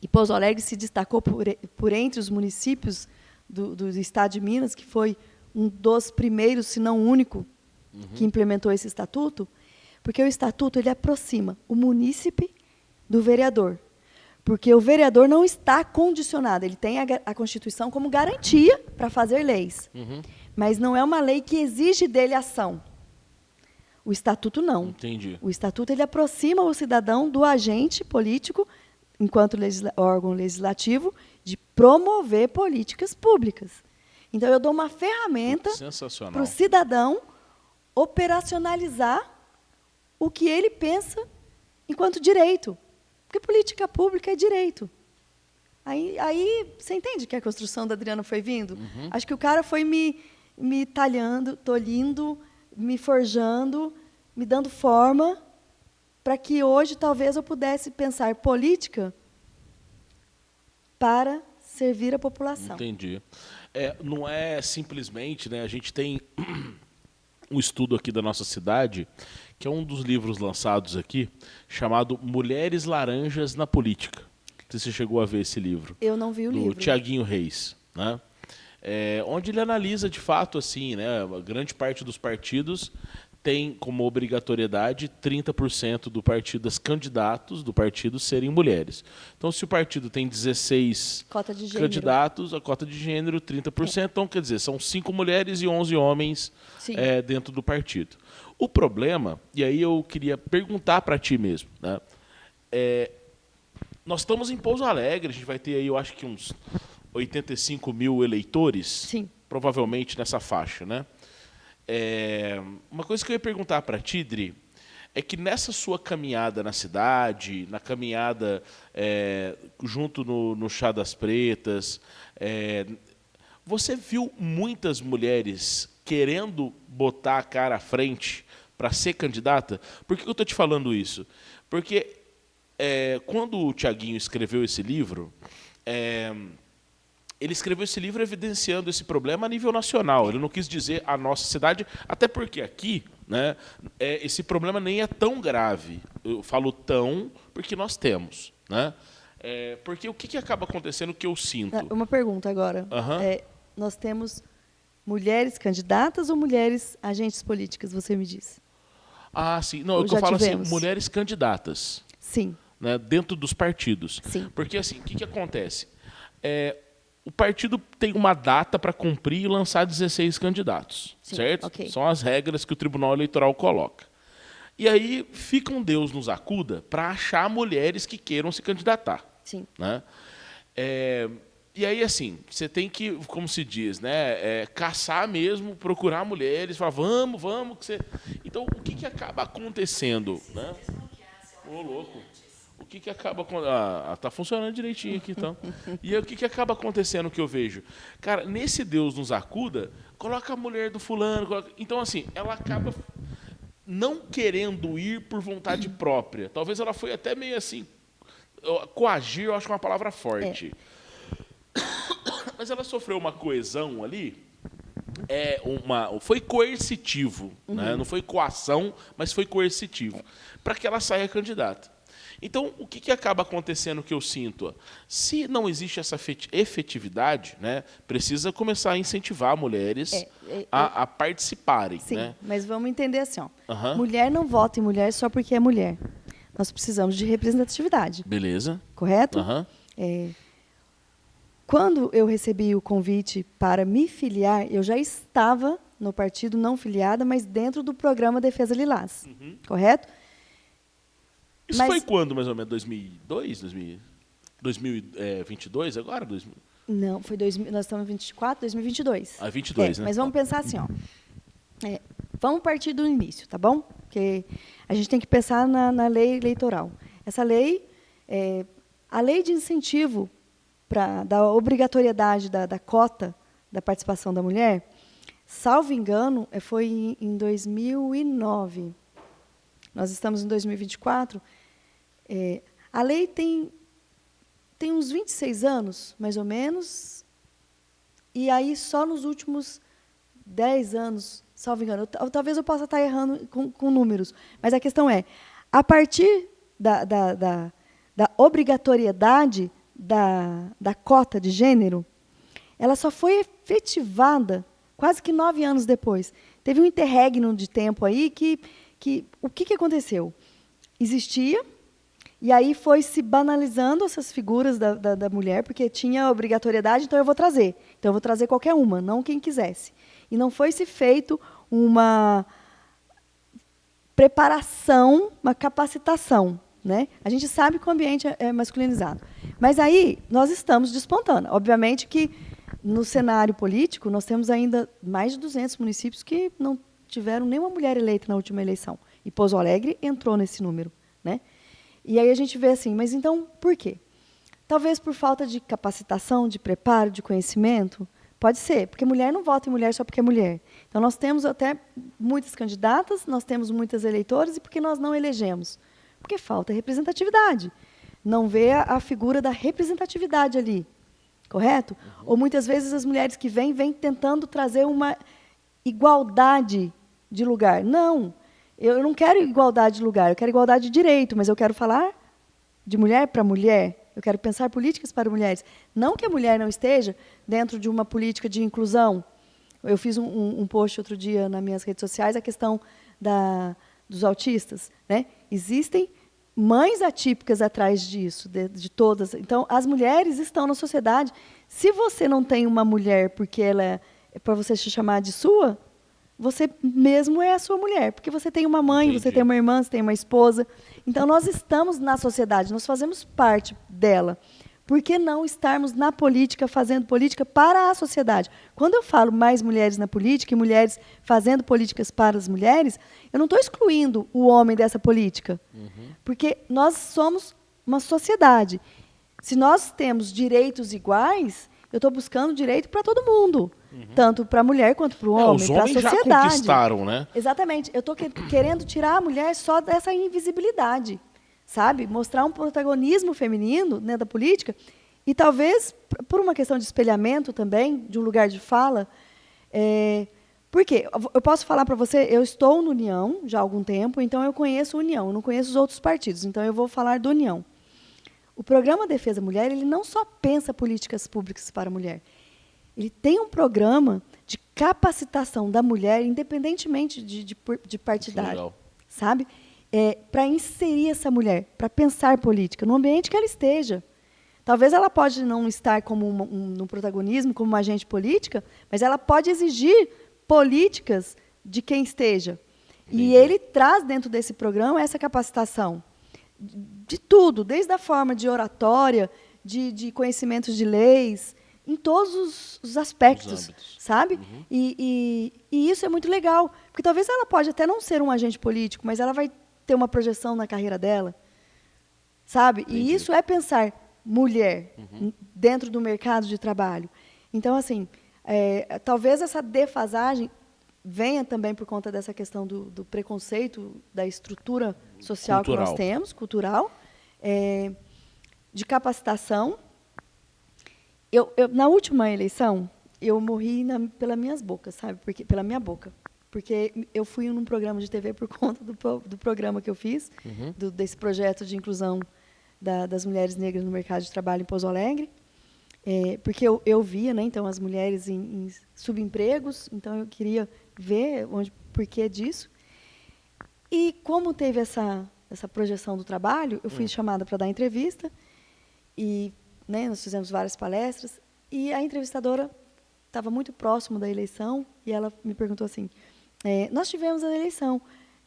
e Pouso Alegre se destacou por entre os municípios do Estado de Minas, que foi um dos primeiros, se não o único, que implementou esse estatuto, porque o estatuto ele aproxima o munícipe do vereador. Porque o vereador não está condicionado, ele tem a Constituição como garantia para fazer leis. Mas não é uma lei que exige dele ação. O estatuto não. Entendi. O estatuto ele aproxima o cidadão do agente político, enquanto órgão legislativo, de promover políticas públicas. Então, eu dou uma ferramenta para o cidadão operacionalizar o que ele pensa enquanto direito. Porque política pública é direito. Aí você entende que a construção da Adriana foi vindo? Acho que o cara foi me talhando, tolhindo, me forjando, me dando forma para que hoje talvez eu pudesse pensar política para servir a população. Entendi. Não é simplesmente, né, a gente tem um estudo aqui da nossa cidade, que é um dos livros lançados aqui, chamado Mulheres Laranjas na Política. Não sei se você chegou a ver esse livro. Eu não vi o livro. Do Tiaguinho Reis, né? Onde ele analisa, de fato, assim, né, a grande parte dos partidos tem como obrigatoriedade 30% das candidatos do partido serem mulheres. Então, se o partido tem 16 candidatos, a cota de gênero 30%, então, quer dizer, são 5 mulheres e 11 homens dentro do partido. O problema, e aí eu queria perguntar para ti mesmo, né? Nós estamos em Pouso Alegre, a gente vai ter aí, eu acho que uns 85 mil eleitores, Sim. Provavelmente nessa faixa, né? Uma coisa que eu ia perguntar para ti, Dri, é que nessa sua caminhada na cidade, na caminhada junto no Chá das Pretas, você viu muitas mulheres querendo botar a cara à frente para ser candidata? Por que eu estou te falando isso? Porque quando o Tiaguinho escreveu esse livro, ele escreveu esse livro evidenciando esse problema a nível nacional. Ele não quis dizer a nossa cidade, até porque aqui, né, esse problema nem é tão grave. Eu falo tão porque nós temos, né? Porque o que acaba acontecendo que eu sinto? Uma pergunta agora. Nós temos mulheres candidatas ou mulheres agentes políticas, você me diz? Ah, sim. Não, eu falo assim, mulheres candidatas. Sim. Né, dentro dos partidos. Sim. Porque assim, o que acontece? O partido tem uma data para cumprir e lançar 16 candidatos, sim, certo? Okay. São as regras que o Tribunal Eleitoral coloca. E aí fica um Deus nos acuda para achar mulheres que queiram se candidatar. Sim. Né? E aí, assim, você tem que, como se diz, né, caçar mesmo, procurar mulheres, falar, vamos. Que você... Então, o que acaba acontecendo? Né? Ô, louco. O que acaba... tá funcionando direitinho aqui, então. E aí, o que acaba acontecendo que eu vejo? Cara, nesse Deus nos acuda, coloca a mulher do fulano. Então, assim, ela acaba não querendo ir por vontade própria. Talvez ela foi até meio assim... Coagir, eu acho uma palavra forte. Mas ela sofreu uma coesão ali... foi coercitivo. Né? Não foi coação, mas foi coercitivo. Para que ela saia candidata. Então, o que acaba acontecendo que eu sinto? Se não existe essa efetividade, né, precisa começar a incentivar mulheres a participarem. Sim, né? Mas vamos entender assim. Mulher não vota em mulher só porque é mulher. Nós precisamos de representatividade. Beleza. Correto? quando eu recebi o convite para me filiar, eu já estava no partido não filiada, mas dentro do programa Defesa Lilás, correto? Isso Mas- foi quando, mais ou menos? 2002? 2022 agora? Não, foi nós estamos em 24, 2022. 22, né? Mas vamos pensar assim, ó. Vamos partir do início, tá bom? Porque a gente tem que pensar na lei eleitoral. Essa lei, a lei de incentivo da obrigatoriedade da cota da participação da mulher, salvo engano, foi em 2009. Nós estamos em 2024. A lei tem uns 26 anos, mais ou menos, e aí só nos últimos 10 anos, salvo engano, talvez eu possa estar errando com números, mas a questão é, a partir da obrigatoriedade da cota de gênero, ela só foi efetivada quase que 9 anos depois. Teve um interregno de tempo aí que o que aconteceu? Existia, e aí foi se banalizando essas figuras da mulher, porque tinha obrigatoriedade, então eu vou trazer. Então eu vou trazer qualquer uma, não quem quisesse. E não foi se feito uma preparação, uma capacitação, né? A gente sabe que o ambiente é masculinizado. Mas aí nós estamos despontando. Obviamente que no cenário político nós temos ainda mais de 200 municípios que não tiveram nenhuma mulher eleita na última eleição. E Pouso Alegre entrou nesse número, né? E aí a gente vê assim, mas então por quê? Talvez por falta de capacitação, de preparo, de conhecimento. Pode ser, porque mulher não vota em mulher só porque é mulher. Então, nós temos até muitas candidatas, nós temos muitas eleitoras, e por que nós não elegemos? Porque falta representatividade. Não vê a figura da representatividade ali, correto? Ou, muitas vezes, as mulheres que vêm tentando trazer uma igualdade de lugar. Não, eu não quero igualdade de lugar, eu quero igualdade de direito, mas eu quero falar de mulher para mulher. Eu quero pensar políticas para mulheres. Não que a mulher não esteja dentro de uma política de inclusão. Eu fiz um post outro dia nas minhas redes sociais, a questão dos autistas, né? Existem mães atípicas atrás disso, de todas. Então, as mulheres estão na sociedade. Se você não tem uma mulher porque ela é para você se chamar de sua, você mesmo é a sua mulher, porque você tem uma mãe, Entendi. você tem uma irmã, você tem uma esposa. Então, nós estamos na sociedade, nós fazemos parte dela. Por que não estarmos na política, fazendo política para a sociedade? Quando eu falo mais mulheres na política e mulheres fazendo políticas para as mulheres, eu não estou excluindo o homem dessa política. Porque nós somos uma sociedade. Se nós temos direitos iguais, eu estou buscando direito para todo mundo. Tanto para a mulher quanto para o homem, Os para a homens já sociedade. conquistaram, né? Exatamente. Eu estou querendo tirar a mulher só dessa invisibilidade, sabe? Mostrar um protagonismo feminino dentro da política e talvez, por uma questão de espelhamento também, de um lugar de fala. Por quê? Eu posso falar para você, eu estou no União já há algum tempo, então eu conheço a União, eu não conheço os outros partidos, então eu vou falar do União. O programa Defesa Mulher, ele não só pensa políticas públicas para a mulher, ele tem um programa de capacitação da mulher, independentemente de partidário, Legal. sabe? Para inserir essa mulher, para pensar política, no ambiente que ela esteja. Talvez ela pode não estar como no protagonismo, como uma agente política, mas ela pode exigir políticas de quem esteja. E ele traz dentro desse programa essa capacitação de tudo, desde a forma de oratória, de conhecimentos de leis, em todos os aspectos, sabe? E isso é muito legal, porque talvez ela pode até não ser um agente político, mas ela vai ter uma projeção na carreira dela, sabe? Entendi. E isso é pensar mulher dentro do mercado de trabalho. Então, assim, talvez essa defasagem venha também por conta dessa questão do preconceito, da estrutura social Cultural. que nós temos, cultural, de capacitação. Na última eleição, eu morri pela minhas bocas, sabe? Pela minha boca. Porque eu fui num programa de TV por conta do programa que eu fiz, desse projeto de inclusão das mulheres negras no mercado de trabalho em Pouso Alegre. Porque eu via, né, então, as mulheres em subempregos, então eu queria ver por que disso. E como teve essa projeção do trabalho, eu fui chamada para dar entrevista, e, né, nós fizemos várias palestras, E a entrevistadora estava muito próximo da eleição e ela me perguntou assim, nós tivemos a eleição,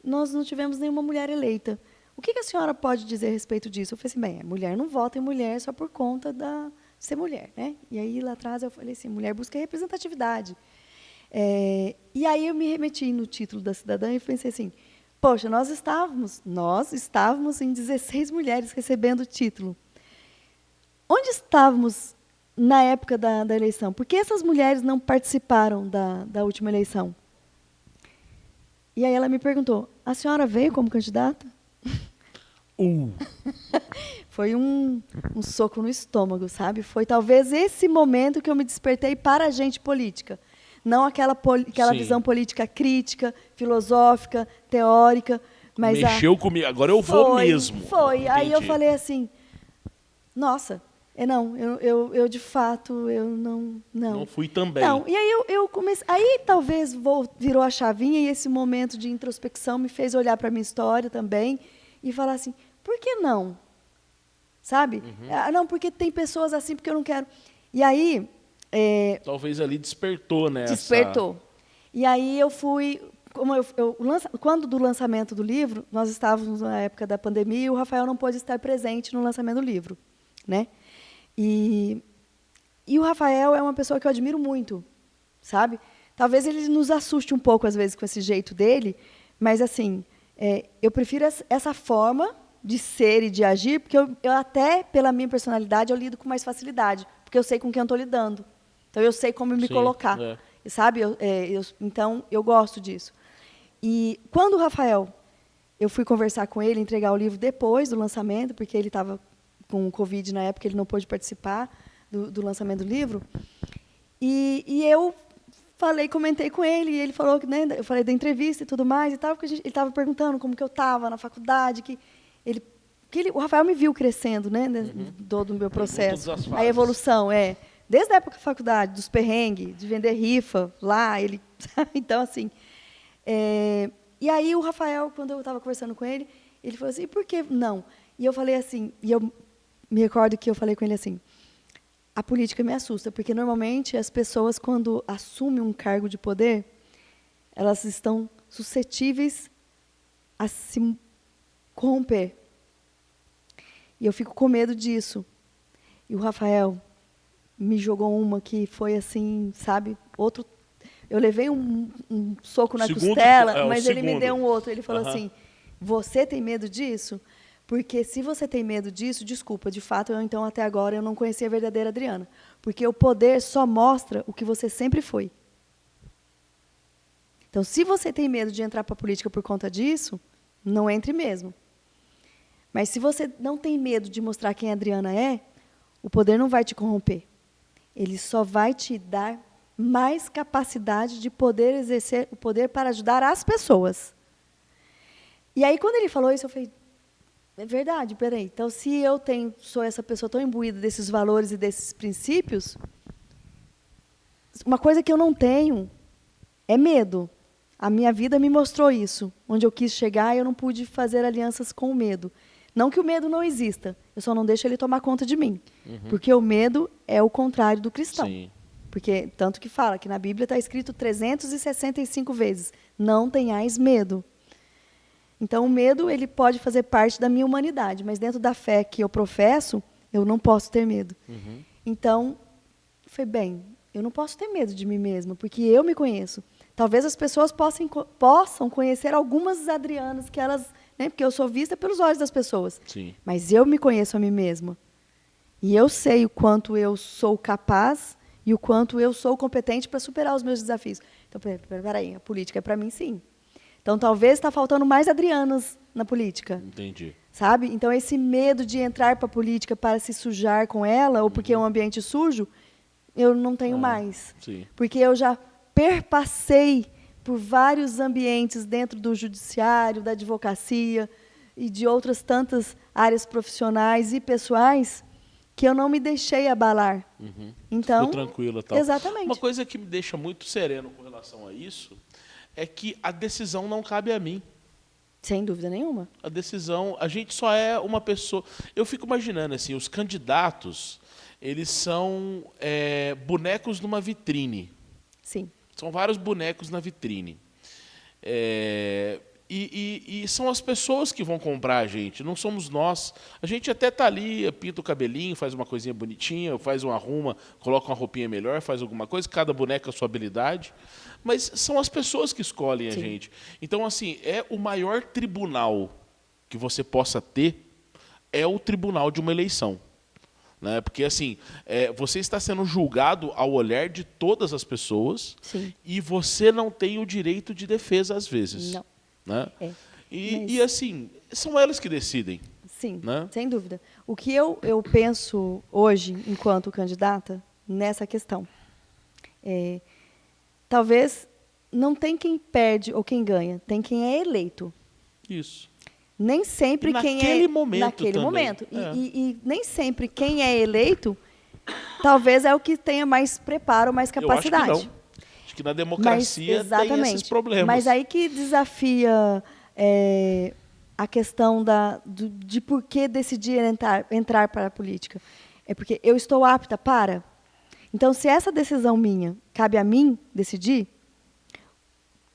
nós não tivemos nenhuma mulher eleita. O que a senhora pode dizer a respeito disso? Eu falei assim, bem, a mulher não vota em mulher só por conta de ser mulher, né? E aí, lá atrás, eu falei assim, mulher busca representatividade. E aí eu me remeti no título da cidadã e pensei assim, poxa, nós estávamos em 16 mulheres recebendo o título. Onde estávamos na época da eleição? Por que essas mulheres não participaram da última eleição? E aí ela me perguntou, a senhora veio como candidata? Foi um soco no estômago, sabe? Foi talvez esse momento que eu me despertei para a agente política. Não aquela visão política crítica, filosófica, teórica. Mas mexeu comigo, agora eu vou mesmo. Foi. Entendi. Aí eu falei assim, nossa, eu de fato, eu não. Não fui também. Não, e aí eu comecei. Aí talvez virou a chavinha e esse momento de introspecção me fez olhar para a minha história também e falar assim, por que não? Sabe? Não, porque tem pessoas assim, porque eu não quero. E aí... talvez ali despertou, né? Despertou. E aí eu fui... Quando do lançamento do livro, nós estávamos na época da pandemia e o Rafael não pôde estar presente no lançamento do livro, né? E o Rafael é uma pessoa que eu admiro muito, sabe? Talvez ele nos assuste um pouco, às vezes, com esse jeito dele, mas, assim, eu prefiro essa forma de ser e de agir, porque eu até, pela minha personalidade, eu lido com mais facilidade, porque eu sei com quem eu estou lidando. Então, eu sei como me colocar, sabe? Então, eu gosto disso. E, quando o Rafael, eu fui conversar com ele, entregar o livro depois do lançamento, porque ele estava com o Covid na época, ele não pôde participar do lançamento do livro, e eu comentei com ele, e ele falou que, né, eu falei da entrevista e tudo mais, e tal, porque ele estava perguntando como que eu estava na faculdade, o Rafael me viu crescendo, né, do meu processo, a evolução, desde a época da faculdade, dos perrengues, de vender rifa lá, então, assim, e aí o Rafael, quando eu estava conversando com ele falou assim, por que não? E eu falei assim, e eu me recordo que eu falei com ele assim, a política me assusta, porque normalmente as pessoas, quando assumem um cargo de poder, elas estão suscetíveis a se corromper. E eu fico com medo disso. E o Rafael me jogou uma que foi assim, sabe, outro. Eu levei um soco na costela, mas ele me deu um outro. Ele falou assim, você tem medo disso? Porque se você tem medo disso, desculpa, de fato, então até agora eu não conhecia a verdadeira Adriana. Porque o poder só mostra o que você sempre foi. Então, se você tem medo de entrar para a política por conta disso, não entre mesmo. Mas se você não tem medo de mostrar quem a Adriana é, o poder não vai te corromper. Ele só vai te dar mais capacidade de poder exercer o poder para ajudar as pessoas. E aí, quando ele falou isso, eu falei, é verdade, peraí. Então, se eu sou essa pessoa tão imbuída desses valores e desses princípios, uma coisa que eu não tenho é medo. A minha vida me mostrou isso. Onde eu quis chegar, eu não pude fazer alianças com o medo. Não que o medo não exista, eu só não deixo ele tomar conta de mim. Porque o medo é o contrário do cristão. Sim. Porque, tanto que fala que na Bíblia está escrito 365 vezes, não tenhais medo. Então, o medo ele pode fazer parte da minha humanidade, mas dentro da fé que eu professo, eu não posso ter medo. Então, foi bem, eu não posso ter medo de mim mesma, porque eu me conheço. Talvez as pessoas possam conhecer algumas Adrianas, que elas, né, porque eu sou vista pelos olhos das pessoas. Sim. Mas eu me conheço a mim mesma. E eu sei o quanto eu sou capaz e o quanto eu sou competente para superar os meus desafios. Então, peraí, a política é para mim, sim. Então, talvez está faltando mais Adrianas na política. Entendi. Sabe? Então, esse medo de entrar para a política para se sujar com ela, ou porque é um ambiente sujo, eu não tenho mais. Sim. Porque eu já perpassei por vários ambientes dentro do judiciário, da advocacia e de outras tantas áreas profissionais e pessoais que eu não me deixei abalar. Então, ficou tranquila, tal. Exatamente. Uma coisa que me deixa muito sereno com relação a isso é que a decisão não cabe a mim. Sem dúvida nenhuma. A decisão, a gente só é uma pessoa. Eu fico imaginando assim, os candidatos, eles são bonecos numa vitrine. Sim. São vários bonecos na vitrine. E são as pessoas que vão comprar a gente, não somos nós. A gente até tá ali, pinta o cabelinho, faz uma coisinha bonitinha, faz um arruma, coloca uma roupinha melhor, faz alguma coisa, cada boneco a sua habilidade. Mas são as pessoas que escolhem a gente. Então, assim, o maior tribunal que você possa ter é o tribunal de uma eleição. Né? Porque, assim, você está sendo julgado ao olhar de todas as pessoas. Sim. E você não tem o direito de defesa, às vezes. Não. Né? Mas... E, assim, são elas que decidem. Sim, né? Sem dúvida. O que eu penso hoje, enquanto candidata, nessa questão, talvez não tem quem perde ou quem ganha, tem quem é eleito. Isso. Nem sempre quem é... Naquele momento. E nem sempre quem é eleito, talvez é o que tenha mais preparo, mais capacidade. Eu acho que não. Acho que na democracia tem esses problemas. Mas aí que desafia a questão de por que decidir entrar para a política. É porque eu estou apta para. Então, se essa decisão minha cabe a mim decidir,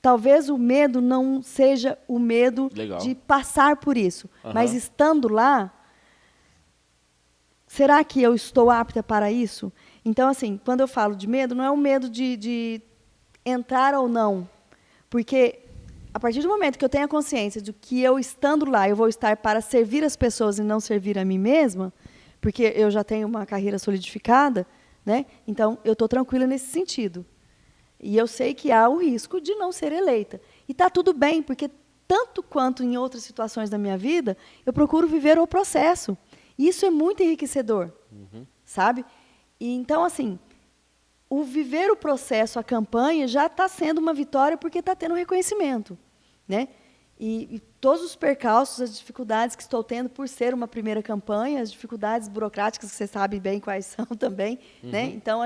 talvez o medo não seja o medo de passar por isso. Mas estando lá, será que eu estou apta para isso? Então, assim, quando eu falo de medo, não é o medo de entrar ou não. Porque, a partir do momento que eu tenho a consciência de que eu estando lá, eu vou estar para servir as pessoas e não servir a mim mesma, porque eu já tenho uma carreira solidificada, né? Então, eu estou tranquila nesse sentido. E eu sei que há o risco de não ser eleita. E está tudo bem, porque tanto quanto em outras situações da minha vida, eu procuro viver o processo. E isso é muito enriquecedor, sabe? E, então, assim, o viver o processo, a campanha, já está sendo uma vitória porque está tendo reconhecimento. Né? E todos os percalços, as dificuldades que estou tendo por ser uma primeira campanha, as dificuldades burocráticas, que você sabe bem quais são também. Né? Então,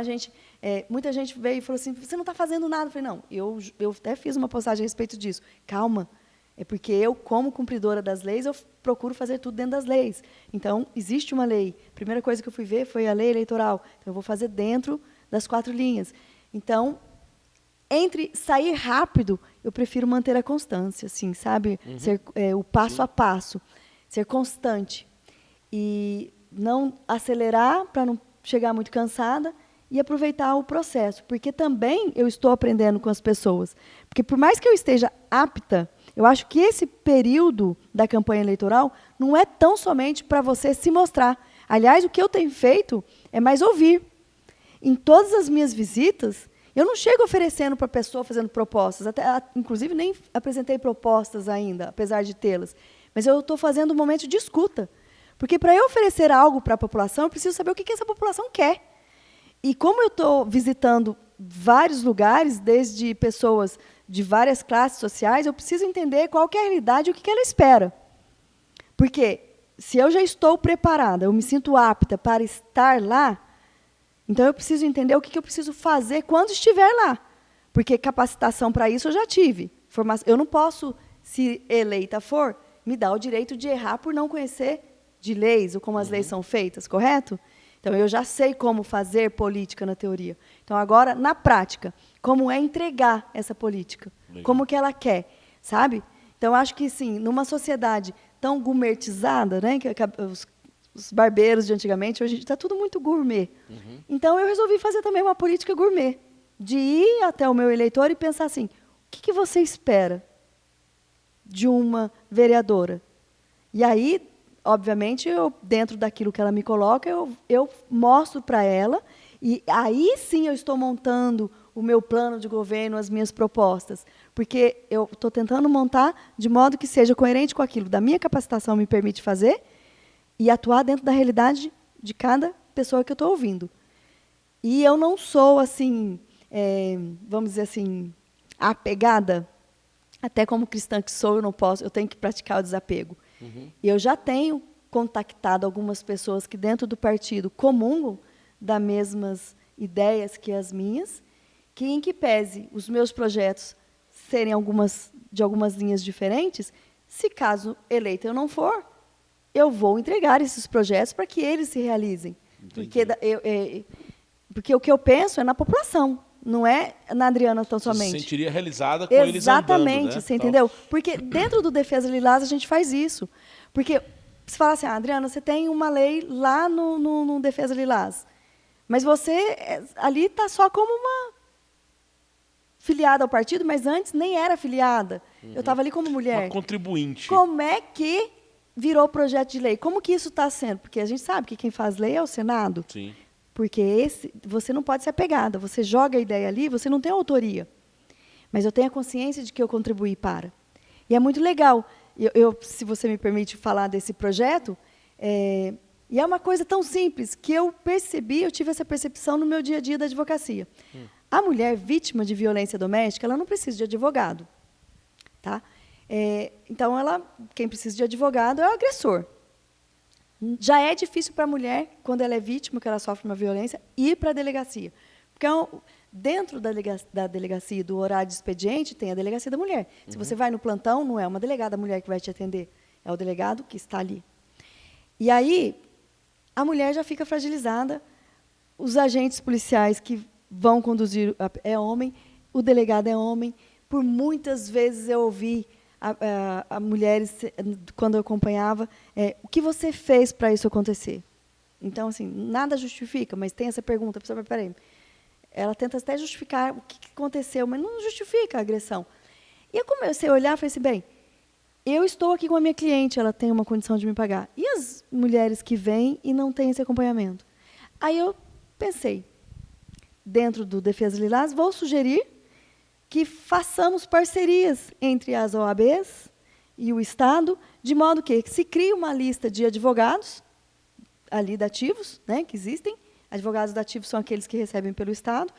muita gente veio e falou assim, você não está fazendo nada. Eu falei, não, eu até fiz uma postagem a respeito disso. Calma, é porque eu, como cumpridora das leis, eu procuro fazer tudo dentro das leis. Então, existe uma lei. A primeira coisa que eu fui ver foi a lei eleitoral. Então, eu vou fazer dentro das 4 linhas. Então, entre sair rápido, eu prefiro manter a constância, assim, sabe? Ser o passo a passo, ser constante. E não acelerar para não chegar muito cansada e aproveitar o processo. Porque também eu estou aprendendo com as pessoas. Porque por mais que eu esteja apta, eu acho que esse período da campanha eleitoral não é tão somente para você se mostrar. Aliás, o que eu tenho feito é mais ouvir. Em todas as minhas visitas, eu não chego oferecendo para a pessoa, fazendo propostas. Inclusive, nem apresentei propostas ainda, apesar de tê-las. Mas eu estou fazendo um momento de escuta. Porque, para eu oferecer algo para a população, eu preciso saber o que essa população quer. E como eu estou visitando vários lugares, desde pessoas de várias classes sociais, eu preciso entender qual que é a realidade e o que ela espera. Porque, se eu já estou preparada, eu me sinto apta para estar lá, então, eu preciso entender o que eu preciso fazer quando estiver lá. Porque capacitação para isso eu já tive. Eu não posso, se eleita for, me dar o direito de errar por não conhecer de leis ou como as leis são feitas, correto? Então, eu já sei como fazer política na teoria. Então, agora, na prática, como é entregar essa política? Legal. Como que ela quer, sabe? Então, acho que, sim, numa sociedade tão gourmetizada, né, que os barbeiros de antigamente, hoje está tudo muito gourmet. Então, eu resolvi fazer também uma política gourmet, de ir até o meu eleitor e pensar assim, o que você espera de uma vereadora? E aí, obviamente, dentro daquilo que ela me coloca, eu mostro para ela, e aí sim eu estou montando o meu plano de governo, as minhas propostas, porque eu estou tentando montar de modo que seja coerente com aquilo da minha capacitação me permite fazer, e atuar dentro da realidade de cada pessoa que eu estou ouvindo. E eu não sou, assim, vamos dizer assim, apegada, até como cristã que sou, eu tenho que praticar o desapego. E eu já tenho contactado algumas pessoas que dentro do partido comungam das mesmas ideias que as minhas, que em que pese os meus projetos serem de algumas linhas diferentes, se caso eleita eu não for, eu vou entregar esses projetos para que eles se realizem, Porque o que eu penso é na população, não é na Adriana tão somente. Você se sentiria realizada com eles andando, né? Exatamente, você entendeu? Porque dentro do Defesa Lilás a gente faz isso. Porque você fala assim, Adriana, você tem uma lei lá no Defesa Lilás, mas você ali está só como uma filiada ao partido, mas antes nem era filiada. Eu estava ali como mulher. Uma contribuinte. Como é que virou projeto de lei? Como que isso está sendo? Porque a gente sabe que quem faz lei é o Senado. Sim. Porque você não pode ser apegada. Você joga a ideia ali, você não tem autoria. Mas eu tenho a consciência de que eu contribuí para. E é muito legal. Se você me permite falar desse projeto, e é uma coisa tão simples que eu tive essa percepção no meu dia a dia da advocacia. A mulher vítima de violência doméstica, ela não precisa de advogado. Tá? Então, quem precisa de advogado é o agressor. Já é difícil para a mulher, quando ela é vítima, que ela sofre uma violência, ir para a delegacia. Porque dentro da delegacia, do horário de expediente, tem a delegacia da mulher. Se você vai no plantão, não é uma delegada mulher que vai te atender, é o delegado que está ali. E aí, a mulher já fica fragilizada, os agentes policiais que vão conduzir é homem, o delegado é homem. Por muitas vezes eu ouvi a mulheres, quando eu acompanhava, o que você fez para isso acontecer? Então, assim, nada justifica, mas tem essa pergunta, a pessoa, peraí, ela tenta até justificar o que aconteceu, mas não justifica a agressão. E eu comecei a olhar e falei assim, bem, eu estou aqui com a minha cliente, ela tem uma condição de me pagar. E as mulheres que vêm e não têm esse acompanhamento? Aí eu pensei, dentro do Defesa Lilás, vou sugerir que façamos parcerias entre as OABs e o Estado, de modo que se crie uma lista de advogados ali dativos, né, que existem. Advogados dativos são aqueles que recebem pelo Estado,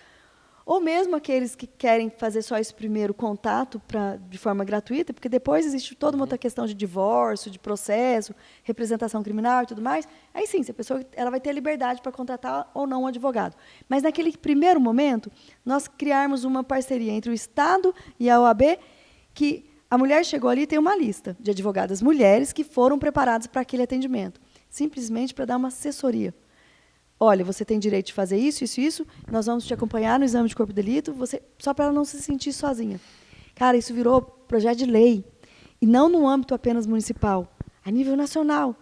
ou mesmo aqueles que querem fazer só esse primeiro contato de forma gratuita, porque depois existe toda uma outra questão de divórcio, de processo, representação criminal e tudo mais. Aí sim, se a pessoa ela vai ter liberdade para contratar ou não um advogado. Mas naquele primeiro momento, nós criarmos uma parceria entre o Estado e a OAB, que a mulher chegou ali e tem uma lista de advogadas mulheres que foram preparadas para aquele atendimento, simplesmente para dar uma assessoria. Olha, você tem direito de fazer isso, isso, isso, nós vamos te acompanhar no exame de corpo de delito, só para ela não se sentir sozinha. Cara, isso virou projeto de lei, e não no âmbito apenas municipal, a nível nacional.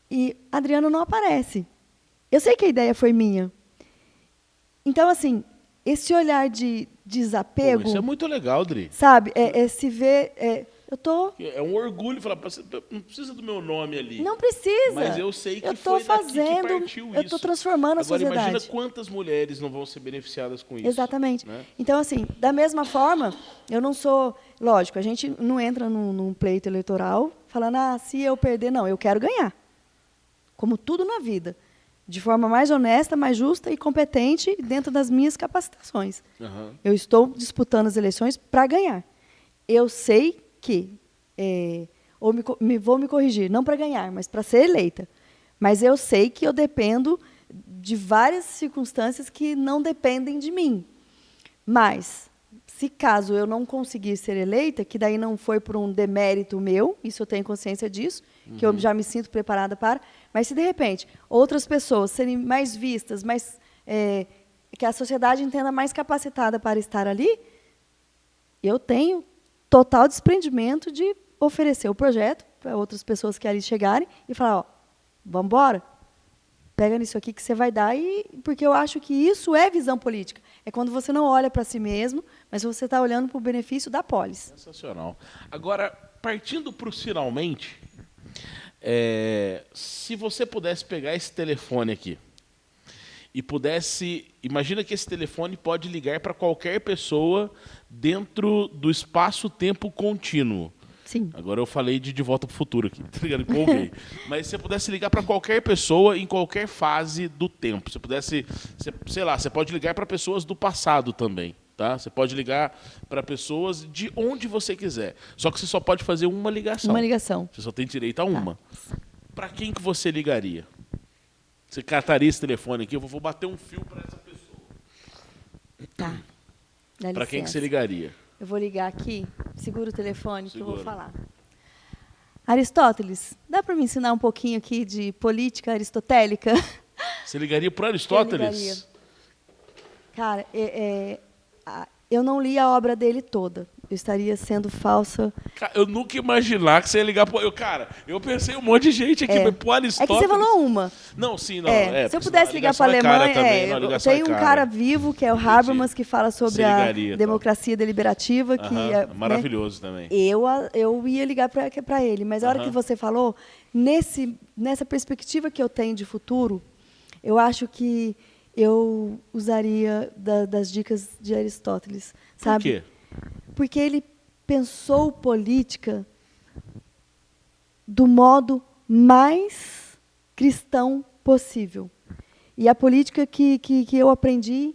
E a Adriana não aparece. Eu sei que a ideia foi minha. Então, assim, esse olhar de desapego... Isso é muito legal, Dri. Sabe, se ver... É um orgulho falar, não precisa do meu nome ali. Não precisa. Mas eu sei que foi daqui que partiu isso. Eu estou transformando a sociedade. Agora, imagina quantas mulheres não vão ser beneficiadas com isso. Exatamente. Né? Então, assim, da mesma forma, eu não sou... Lógico, a gente não entra num pleito eleitoral falando, se eu perder, não, eu quero ganhar. Como tudo na vida. De forma mais honesta, mais justa e competente dentro das minhas capacitações. Uhum. Eu estou disputando as eleições para ganhar. Eu sei que, vou me corrigir, não para ganhar, mas para ser eleita. Mas eu sei que eu dependo de várias circunstâncias que não dependem de mim. Mas, se caso eu não conseguir ser eleita, que daí não foi por um demérito meu, isso eu tenho consciência disso, que eu já me sinto preparada para, mas se, de repente, outras pessoas serem mais vistas, que a sociedade entenda mais capacitada para estar ali, eu tenho total desprendimento de oferecer o projeto para outras pessoas que ali chegarem e falar, vamos embora, pega nisso aqui que você vai dar, porque eu acho que isso é visão política. É quando você não olha para si mesmo, mas você está olhando para o benefício da polis. Sensacional. Agora, partindo para os finalmente, se você pudesse pegar esse telefone aqui e imagina que esse telefone pode ligar para qualquer pessoa dentro do espaço-tempo contínuo. Sim. Agora eu falei de Volta para o Futuro aqui, tá ligado? Empolguei. Mas se você pudesse ligar para qualquer pessoa em qualquer fase do tempo, você pode ligar para pessoas do passado também, tá? Você pode ligar para pessoas de onde você quiser. Só que você só pode fazer uma ligação. Uma ligação. Você só tem direito a uma. Para quem que você ligaria? Você cataria esse telefone aqui, eu vou bater um fio para essa pessoa. Tá. Para quem que você ligaria? Eu vou ligar aqui, segura o telefone que eu vou falar. Aristóteles, dá para me ensinar um pouquinho aqui de política aristotélica? Você ligaria para Aristóteles? Eu ligaria. Cara, eu não li a obra dele toda. Eu estaria sendo falsa. Cara, eu nunca ia imaginar que você ia ligar pro... Eu pensei um monte de gente aqui, mas pro Aristóteles... É que você falou uma. Não, sim, não. Se eu pudesse ligar para a Alemanha, tem um cara vivo, que é o Habermas, que fala sobre a democracia deliberativa. Que maravilhoso também. Eu ia ligar para ele, mas a hora que você falou, nessa perspectiva que eu tenho de futuro, eu acho que eu usaria das dicas de Aristóteles. Sabe? Por quê? Porque ele pensou política do modo mais cristão possível. E a política que eu aprendi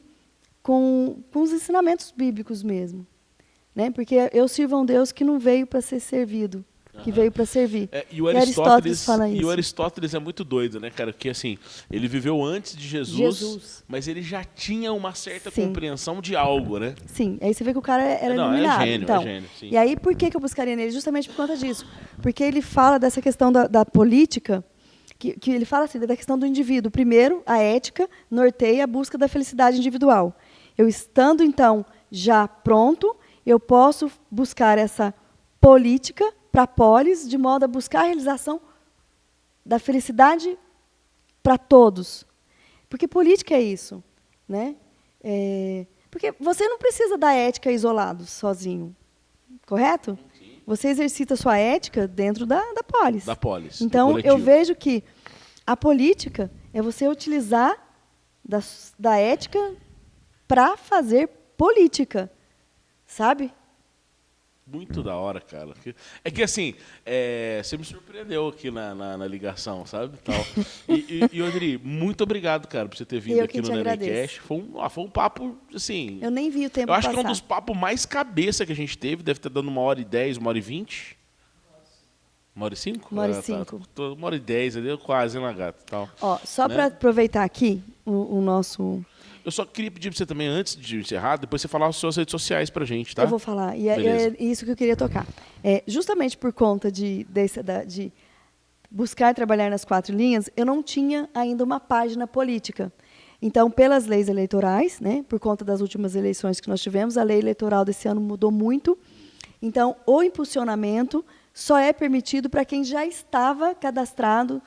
com os ensinamentos bíblicos mesmo. Né? Porque eu sirvo a um Deus que não veio para ser servido, que veio para servir. E o Aristóteles fala isso. E o Aristóteles é muito doido, né, cara? Porque assim, ele viveu antes de Jesus, mas ele já tinha uma certa compreensão de algo, né? Sim, aí você vê que o cara era iluminado. É gênio, então, gênio, sim. E aí, por que eu buscaria nele? Justamente por conta disso. Porque ele fala dessa questão da política, que ele fala assim, da questão do indivíduo. Primeiro, a ética norteia a busca da felicidade individual. Eu estando, então, já pronto, eu posso buscar essa política para a polis, de modo a buscar a realização da felicidade para todos. Porque política é isso. Né? Porque você não precisa da ética isolado, sozinho. Correto? Sim. Você exercita a sua ética dentro da polis. Da polis. Então, eu vejo que a política é você utilizar da ética para fazer política. Sabe? Muito da hora, cara. É que assim, você me surpreendeu aqui na ligação, sabe? Tal. E Odri, muito obrigado, cara, por você ter vindo aqui no NenenCast. Foi um papo, assim... Eu nem vi o tempo passar. Eu acho passar. que é um dos papos mais cabeça que a gente teve. Deve estar dando 1h10, 1h20. 1h05? 1h05. 1h10, ali, quase, hein, Lagarto? Tal. Ó, só para aproveitar aqui o nosso... Eu só queria pedir para você também, antes de encerrar, depois você falar as suas redes sociais para a gente, tá? Eu vou falar, e é isso que eu queria tocar. Justamente por conta de buscar trabalhar nas 4 linhas, eu não tinha ainda uma página política. Então, pelas leis eleitorais, né, por conta das últimas eleições que nós tivemos, a lei eleitoral desse ano mudou muito. Então, o impulsionamento só é permitido para quem já estava cadastrado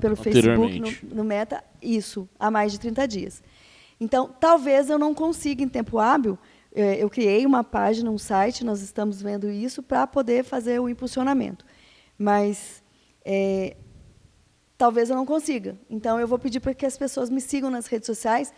pelo Facebook, no Meta, isso, há mais de 30 dias. Então, talvez eu não consiga, em tempo hábil, eu criei uma página, um site, nós estamos vendo isso, para poder fazer o impulsionamento. Mas talvez eu não consiga. Então, eu vou pedir para que as pessoas me sigam nas redes sociais,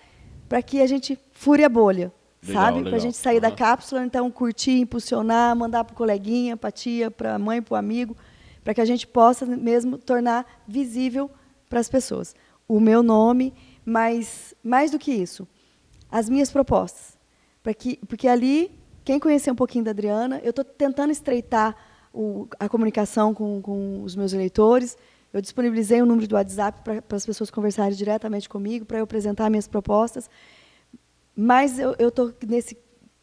para que a gente fure a bolha, sabe? Para a gente sair da cápsula, então, curtir, impulsionar, mandar para o coleguinha, para a tia, para a mãe, para o amigo, para que a gente possa mesmo tornar visível para as pessoas o meu nome. Mas, mais do que isso, as minhas propostas. Porque ali, quem conhecer um pouquinho da Adriana, eu estou tentando estreitar a comunicação com os meus eleitores. Eu disponibilizei o número do WhatsApp para as pessoas conversarem diretamente comigo, para eu apresentar minhas propostas. Mas eu estou nesse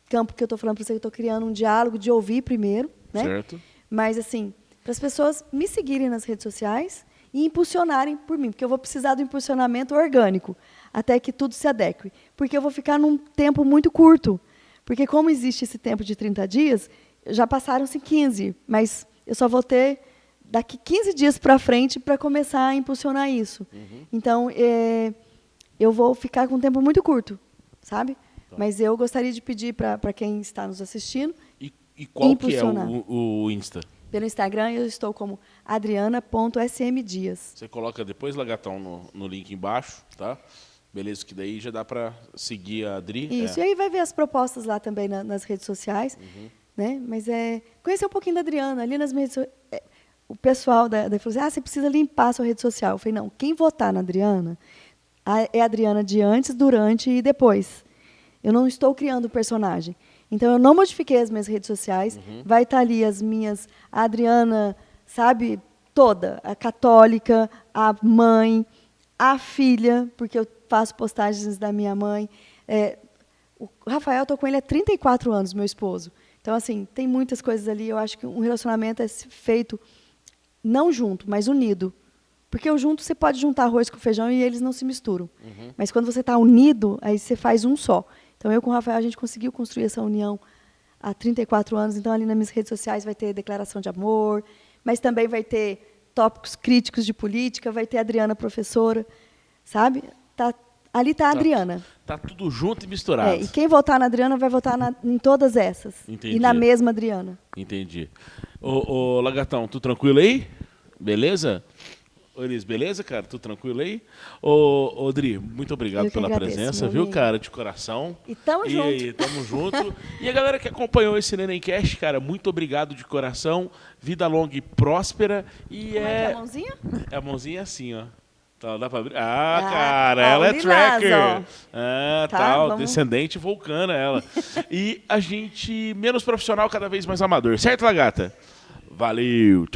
campo que eu estou falando para você, eu estou criando um diálogo de ouvir primeiro. Né? Certo. Mas, assim, para as pessoas me seguirem nas redes sociais e impulsionarem por mim, porque eu vou precisar do impulsionamento orgânico, até que tudo se adeque. Porque eu vou ficar num tempo muito curto. Porque como existe esse tempo de 30 dias, já passaram-se 15, mas eu só vou ter daqui 15 dias para frente para começar a impulsionar isso. Uhum. Então, eu vou ficar com um tempo muito curto, sabe? Tá. Mas eu gostaria de pedir para quem está nos assistindo E qual que é o Insta? Pelo Instagram, eu estou como adriana.smdias. Você coloca depois, Lagatão, no link embaixo, tá? Beleza, que daí já dá para seguir a Adri. Isso, e aí vai ver as propostas lá também nas redes sociais. Uhum. Né? Mas conhecer um pouquinho da Adriana. Ali nas minhas redes sociais, o pessoal falou assim, você precisa limpar a sua rede social. Eu falei, não, quem votar na Adriana é a Adriana de antes, durante e depois. Eu não estou criando personagem. Então, eu não modifiquei as minhas redes sociais. Uhum. Vai estar ali as minhas... A Adriana, sabe, toda. A católica, a mãe, a filha, porque eu faço postagens da minha mãe. O Rafael, eu estou com ele há 34 anos, meu esposo. Então, assim, tem muitas coisas ali. Eu acho que um relacionamento é feito não junto, mas unido. Porque o junto, você pode juntar arroz com feijão e eles não se misturam. Mas quando você está unido, aí você faz um só. Então, eu com o Rafael, a gente conseguiu construir essa união há 34 anos. Então, ali nas minhas redes sociais vai ter declaração de amor, mas também vai ter tópicos críticos de política, vai ter a Adriana professora, sabe? Ali está a Adriana. Tá tudo junto e misturado. E quem votar na Adriana vai votar em todas essas. Entendi. E na mesma Adriana. Entendi. Ô, Lagartão, tu tranquilo aí? Beleza? Ô, Elis, beleza, cara? Tudo tranquilo aí? Ô, Dri, muito obrigado pela presença, viu, cara? De coração. E tamo junto. E tamo junto. E a galera que acompanhou esse Nenemcast, cara, muito obrigado de coração. Vida longa e próspera. E Como é que é a mãozinha? É a mãozinha assim, ó. Tá, dá pra abrir? Cara, ela é Lilás, tracker. Tá, tal, vamos... descendente vulcana ela. E a gente menos profissional, cada vez mais amador. Certo, Lagata? Valeu. Tchau.